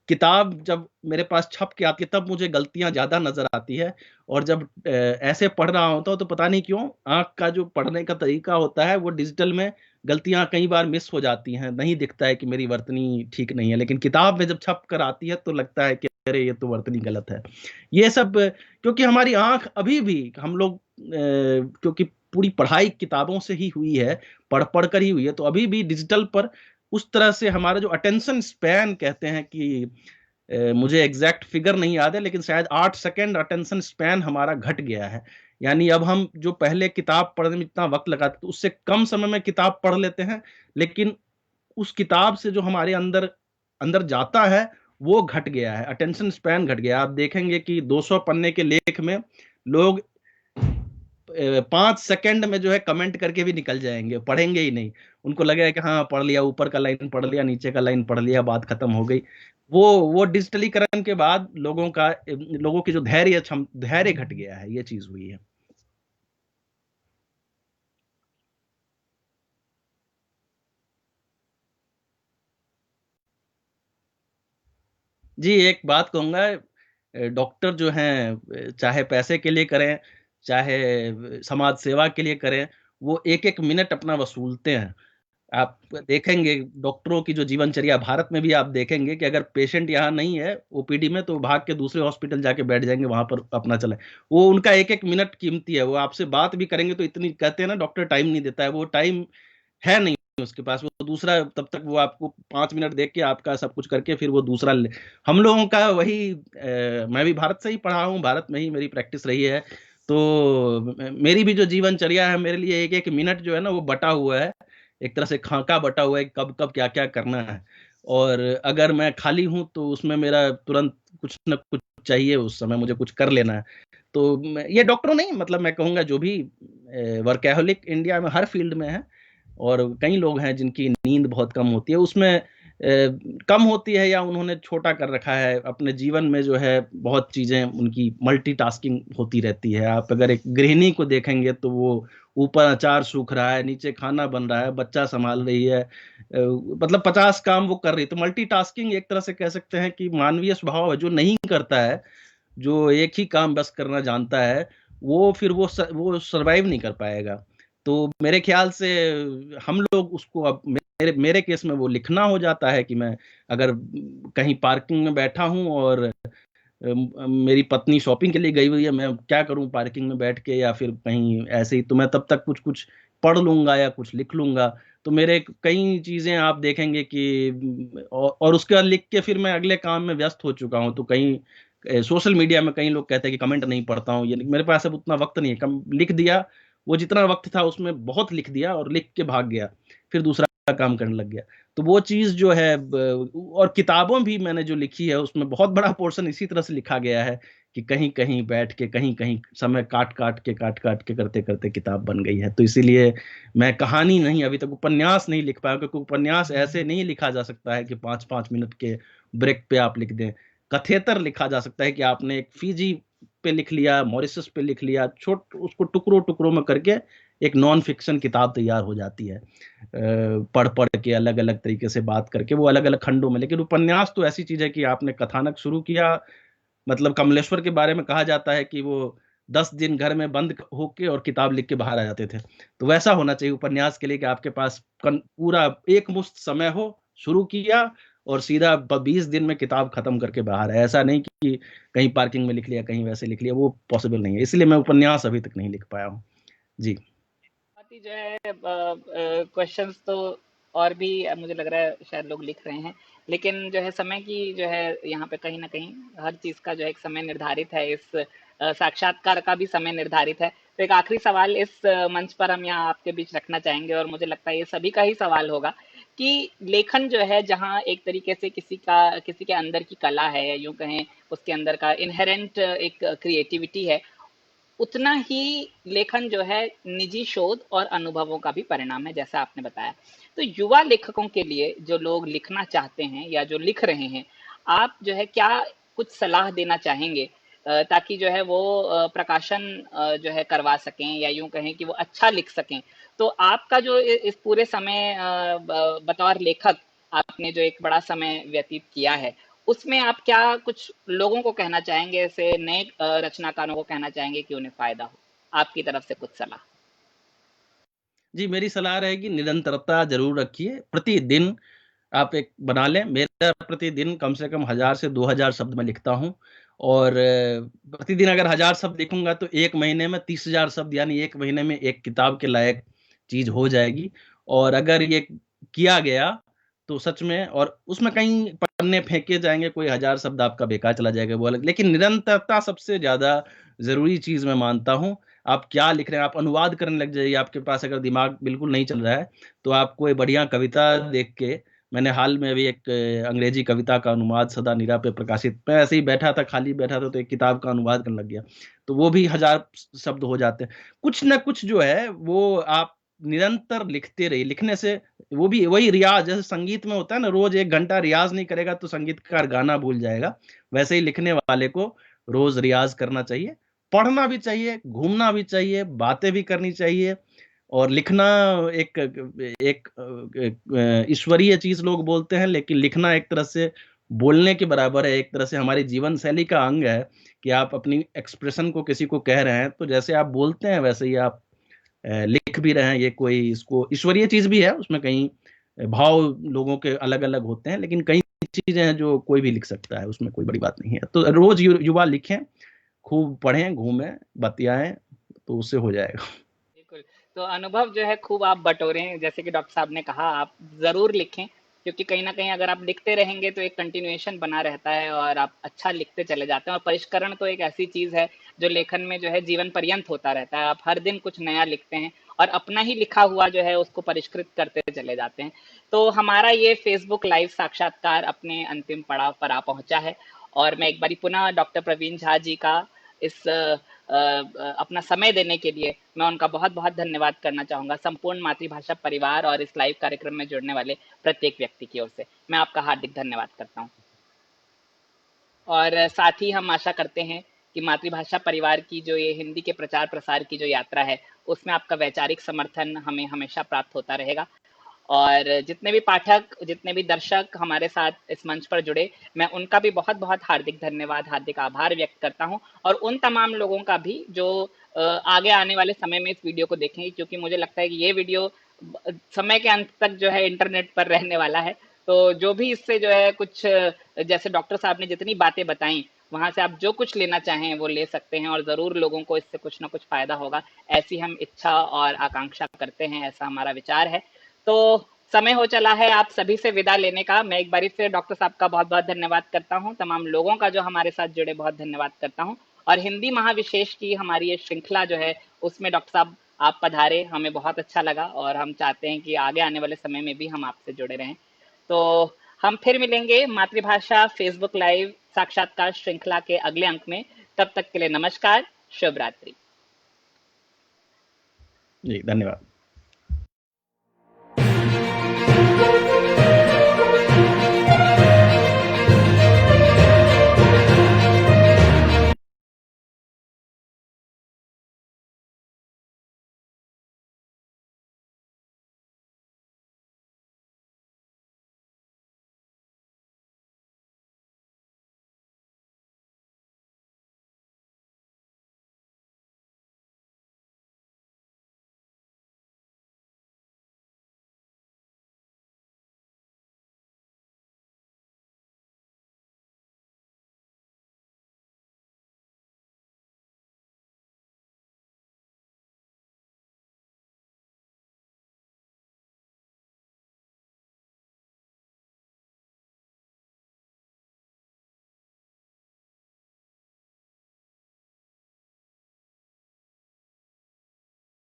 किताब जब मेरे पास छप के आती है तब मुझे गलतियां ज्यादा नजर आती है, और जब ऐसे पढ़ रहा होता हूं तो पता नहीं क्यों आंख का जो पढ़ने का तरीका होता है वो डिजिटल में गलतियां कई बार मिस हो जाती हैं, नहीं दिखता है कि मेरी वर्तनी ठीक नहीं है, लेकिन किताब में जब छप कर आती है तो लगता है कि अरे ये तो वर्तनी गलत है। ये सब क्योंकि हमारी आंख अभी भी, हम लोग क्योंकि पूरी पढ़ाई किताबों से ही हुई है, पढ़ पढ़ कर ही हुई है, तो अभी भी डिजिटल पर उस तरह से हमारा जो अटेंशन स्पैन कहते हैं कि मुझे एग्जैक्ट फिगर नहीं याद है, लेकिन शायद 8 सेकेंड अटेंशन स्पैन हमारा घट गया है। यानी अब हम जो पहले किताब पढ़ने में इतना वक्त लगाते थे उससे कम समय में किताब पढ़ लेते हैं, लेकिन उस किताब से जो हमारे अंदर अंदर जाता है वो घट गया है, अटेंशन स्पैन घट गया। आप देखेंगे कि 200 पन्ने के लेख में लोग 5 सेकंड में जो है कमेंट करके भी निकल जाएंगे, पढ़ेंगे ही नहीं। उनको लगेगा कि हाँ पढ़ लिया, ऊपर का लाइन पढ़ लिया, नीचे का लाइन पढ़ लिया, बात खत्म हो गई। वो डिजिटलीकरण के बाद लोगों की जो धैर्य घट गया है, ये चीज हुई है। जी एक बात कहूंगा, डॉक्टर जो हैं चाहे पैसे के लिए करें, चाहे समाज सेवा के लिए करें, वो एक एक मिनट अपना वसूलते हैं। आप देखेंगे डॉक्टरों की जो जीवनचर्या, भारत में भी आप देखेंगे कि अगर पेशेंट यहाँ नहीं है ओपीडी में तो भाग के दूसरे हॉस्पिटल जाके बैठ जाएंगे, वहां पर अपना चले। वो उनका एक एक मिनट कीमती है। वो आपसे बात भी करेंगे तो इतनी, कहते हैं ना डॉक्टर टाइम नहीं देता है, वो टाइम है नहीं उसके पास। वो दूसरा, तब तक वो आपको 5 मिनट देख के आपका सब कुछ करके फिर वो दूसरा हम लोगों का वही मैं भी भारत से ही पढ़ा हूँ, भारत में ही मेरी प्रैक्टिस रही है। तो मेरी भी जो जीवनचर्या है, मेरे लिए एक एक मिनट जो है ना वो बटा हुआ है, एक तरह से खाका बटा हुआ है, कब कब क्या क्या करना है। और अगर मैं खाली हूं तो उसमें मेरा तुरंत कुछ ना कुछ चाहिए, उस समय मुझे कुछ कर लेना है। तो ये डॉक्टरों नहीं, मतलब मैं कहूंगा जो भी वर्कहोलिक इंडिया में हर फील्ड में है, और कई लोग हैं जिनकी नींद बहुत कम होती है, उसमें कम होती है, या उन्होंने छोटा कर रखा है अपने जीवन में, जो है बहुत चीजें उनकी मल्टीटास्किंग होती रहती है। आप अगर एक गृहिणी को देखेंगे तो वो ऊपर अचार सूख रहा है, नीचे खाना बन रहा है, बच्चा संभाल रही है, मतलब 50 काम वो कर रही है। तो मल्टीटास्किंग एक तरह से कह सकते हैं कि मानवीय स्वभाव है। जो नहीं करता है, जो एक ही काम बस करना जानता है, वो फिर वो सरवाइव नहीं कर पाएगा। तो मेरे ख्याल से हम लोग उसको, अब मेरे केस में वो लिखना हो जाता है कि मैं अगर कहीं पार्किंग में बैठा हूं और मेरी पत्नी शॉपिंग के लिए गई हुई है, मैं क्या करूं पार्किंग में बैठ के, या फिर कहीं ऐसे ही, तो मैं तब तक कुछ कुछ पढ़ लूंगा या कुछ लिख लूंगा। तो मेरे कई चीजें आप देखेंगे कि और उसके बाद लिख के फिर मैं अगले काम में व्यस्त हो चुका हूं। तो कहीं सोशल मीडिया में कई लोग कहते हैं कि कमेंट नहीं पढ़ता हूँ, ये मेरे पास अब उतना वक्त नहीं है, कम लिख दिया वो जितना वक्त था उसमें बहुत लिख दिया और लिख के भाग गया, फिर दूसरा काम करने लग गया। तो वो चीज जो है और किताबों भी मैंने जो लिखी है उसमें बहुत बड़ा पोर्शन इसी तरह से लिखा गया है कि कहीं कहीं बैठ के कहीं कहीं समय काट काट के करते करते किताब बन गई है। तो इसीलिए मैं कहानी नहीं, अभी तक उपन्यास नहीं लिख पाया, क्योंकि उपन्यास ऐसे नहीं लिखा जा सकता है कि 5-5 मिनट के ब्रेक पे आप लिख दें। कथेतर लिखा जा सकता है कि आपने एक फीजी पे लिख लिया, मॉरिशस पे लिख लिया, छोट उसको टुकड़ों टुकड़ों में करके एक नॉन फिक्शन किताब तैयार हो जाती है, पढ़ पढ़ के अलग अलग तरीके से बात करके वो अलग अलग खंडों में। लेकिन उपन्यास तो ऐसी चीज है कि आपने कथानक शुरू किया, मतलब कमलेश्वर के बारे में कहा जाता है कि वो 10 दिन घर में बंद होके और किताब लिख के बाहर आ जाते थे। तो वैसा होना चाहिए उपन्यास के लिए कि आपके पास पूरा एक मुश्त समय हो, शुरू किया और सीधा 20 दिन में किताब खत्म करके बाहर है। ऐसा नहीं कि कहीं पार्किंग में लिख लिया, कहीं वैसे लिख लिया, वो पॉसिबल नहीं है। इसलिए मैं उपन्यास अभी तक नहीं लिख पाया हूँ। जी। बहुत ही जो है क्वेश्चंस तो और भी मुझे लग रहा है शायद लोग लिख रहे हैं, लेकिन जो है समय की जो है यहाँ पे कहीं ना कहीं हर चीज का जो है एक समय निर्धारित है, इस साक्षात्कार का भी समय निर्धारित है। तो एक आखिरी सवाल इस मंच पर हम यहाँ आपके बीच रखना चाहेंगे, और मुझे लगता है ये सभी का ही सवाल होगा कि लेखन जो है जहाँ एक तरीके से किसी के अंदर की कला है, या यूं कहें उसके अंदर का इनहेरेंट एक क्रिएटिविटी है, उतना ही लेखन जो है निजी शोध और अनुभवों का भी परिणाम है, जैसा आपने बताया। तो युवा लेखकों के लिए जो लोग लिखना चाहते हैं या जो लिख रहे हैं, आप जो है क्या कुछ सलाह देना चाहेंगे ताकि जो है वो प्रकाशन जो है करवा सकें, या यूं कहें कि वो अच्छा लिख सकें। तो आपका जो इस पूरे समय बतौर लेखक आपने जो एक बड़ा समय व्यतीत किया है, उसमें आप क्या कुछ लोगों को कहना चाहेंगे, ऐसे नए रचनाकारों को कहना चाहेंगे कि उन्हें फायदा हो? आपकी तरफ से कुछ सलाह। जी, मेरी सलाह रहेगी निरंतरता जरूर रखिए। प्रतिदिन आप एक बना लें। मेरा प्रतिदिन कम से कम 1000 से 2000 शब्द मैं लिखता हूँ, और प्रतिदिन अगर 1000 शब्द लिखूंगा तो एक महीने में 30,000 शब्द, यानी एक महीने में एक किताब के लायक चीज हो जाएगी। और अगर ये किया गया तो सच में, और उसमें कहीं पन्ने फेंके जाएंगे, कोई 1000 शब्द आपका बेकार चला जाएगा वो अलग, लेकिन निरंतरता सबसे ज्यादा जरूरी चीज मैं मानता हूँ। आप क्या लिख रहे हैं, आप अनुवाद करने लग जाइए। आपके पास अगर दिमाग बिल्कुल नहीं चल रहा है तो आप कोई बढ़िया कविता देख के, मैंने हाल में अभी एक अंग्रेजी कविता का अनुवाद सदा नीरा पे प्रकाशित, मैं ऐसे ही बैठा था, खाली बैठा था, तो एक किताब का अनुवाद करने लग गया। तो वो भी 1000 शब्द हो जाते हैं। कुछ ना कुछ जो है वो आप निरंतर लिखते रहिए। लिखने से वो भी वही रियाज, जैसे संगीत में होता है ना, रोज 1 घंटा रियाज नहीं करेगा तो संगीतकार गाना भूल जाएगा, वैसे ही लिखने वाले को रोज रियाज करना चाहिए, पढ़ना भी चाहिए, घूमना भी चाहिए, बातें भी करनी चाहिए। और लिखना एक एक ईश्वरीय चीज लोग बोलते हैं, लेकिन लिखना एक तरह से बोलने के बराबर है, एक तरह से हमारी जीवन शैली का अंग है कि आप अपनी एक्सप्रेशन को किसी को कह रहे हैं, तो जैसे आप बोलते हैं वैसे ही आप लिख भी रहे हैं। ये कोई इसको ईश्वरीय चीज भी है, उसमें कहीं भाव लोगों के अलग अलग होते हैं, लेकिन कई चीजें हैं जो कोई भी लिख सकता है, उसमें कोई बड़ी बात नहीं है। तो रोज युवा लिखें, खूब पढ़ें, घूमें, बतियाएं, तो उससे हो जाएगा। बिल्कुल। तो अनुभव जो है खूब आप बटोरें, जैसे कि डॉक्टर साहब ने कहा, आप ज़रूर लिखें, क्योंकि कहीं न कहीं अगर आप लिखते रहेंगे तो एक कंटिन्यूएशन बना रहता है और आप अच्छा लिखते चले जाते हैं। और परिष्करण तो एक ऐसी चीज़ है जो लेखन में जो है जीवन पर्यंत होता रहता है। आप हर दिन कुछ नया लिखते हैं और अपना ही लिखा हुआ जो है उसको परिष्कृत करते चले जाते हैं। तो हमारा ये फ़ेसबुक लाइव साक्षात्कार अपने अंतिम पड़ाव पर आ पहुँचा है, और मैं एक बारी पुनः डॉक्टर प्रवीण झा जी का इस अपना समय देने के लिए मैं उनका बहुत बहुत धन्यवाद करना चाहूँगा, संपूर्ण मातृभाषा परिवार और इस लाइव कार्यक्रम में जुड़ने वाले प्रत्येक व्यक्ति की ओर से मैं आपका हार्दिक धन्यवाद करता हूँ। और साथ ही हम आशा करते हैं कि मातृभाषा परिवार की जो ये हिंदी के प्रचार प्रसार की जो यात्रा है, उसमें आपका वैचारिक समर्थन हमें हमेशा प्राप्त होता रहेगा। और जितने भी पाठक, जितने भी दर्शक हमारे साथ इस मंच पर जुड़े, मैं उनका भी बहुत बहुत हार्दिक धन्यवाद, हार्दिक आभार व्यक्त करता हूँ। और उन तमाम लोगों का भी जो आगे आने वाले समय में इस वीडियो को देखेंगे, क्योंकि मुझे लगता है कि ये वीडियो समय के अंत तक जो है इंटरनेट पर रहने वाला है। तो जो भी इससे जो है कुछ जैसे डॉक्टर साहब ने जितनी बातें बताई, वहां से आप जो कुछ लेना चाहें वो ले सकते हैं, और जरूर लोगों को इससे कुछ ना कुछ फायदा होगा, ऐसी हम इच्छा और आकांक्षा करते हैं, ऐसा हमारा विचार है। तो समय हो चला है आप सभी से विदा लेने का। मैं एक बार फिर डॉक्टर साहब का बहुत बहुत धन्यवाद करता हूँ, तमाम लोगों का जो हमारे साथ जुड़े बहुत धन्यवाद करता हूँ। और हिंदी महाविशेष की हमारी ये श्रृंखला जो है उसमें डॉक्टर साहब आप पधारे, हमें बहुत अच्छा लगा और हम चाहते हैं कि आगे आने वाले समय में भी हम आपसे जुड़े रहें। तो हम फिर मिलेंगे मातृभाषा फेसबुक लाइव साक्षात्कार श्रृंखला के अगले अंक में। तब तक के लिए नमस्कार, शुभ रात्रि। जी, धन्यवाद।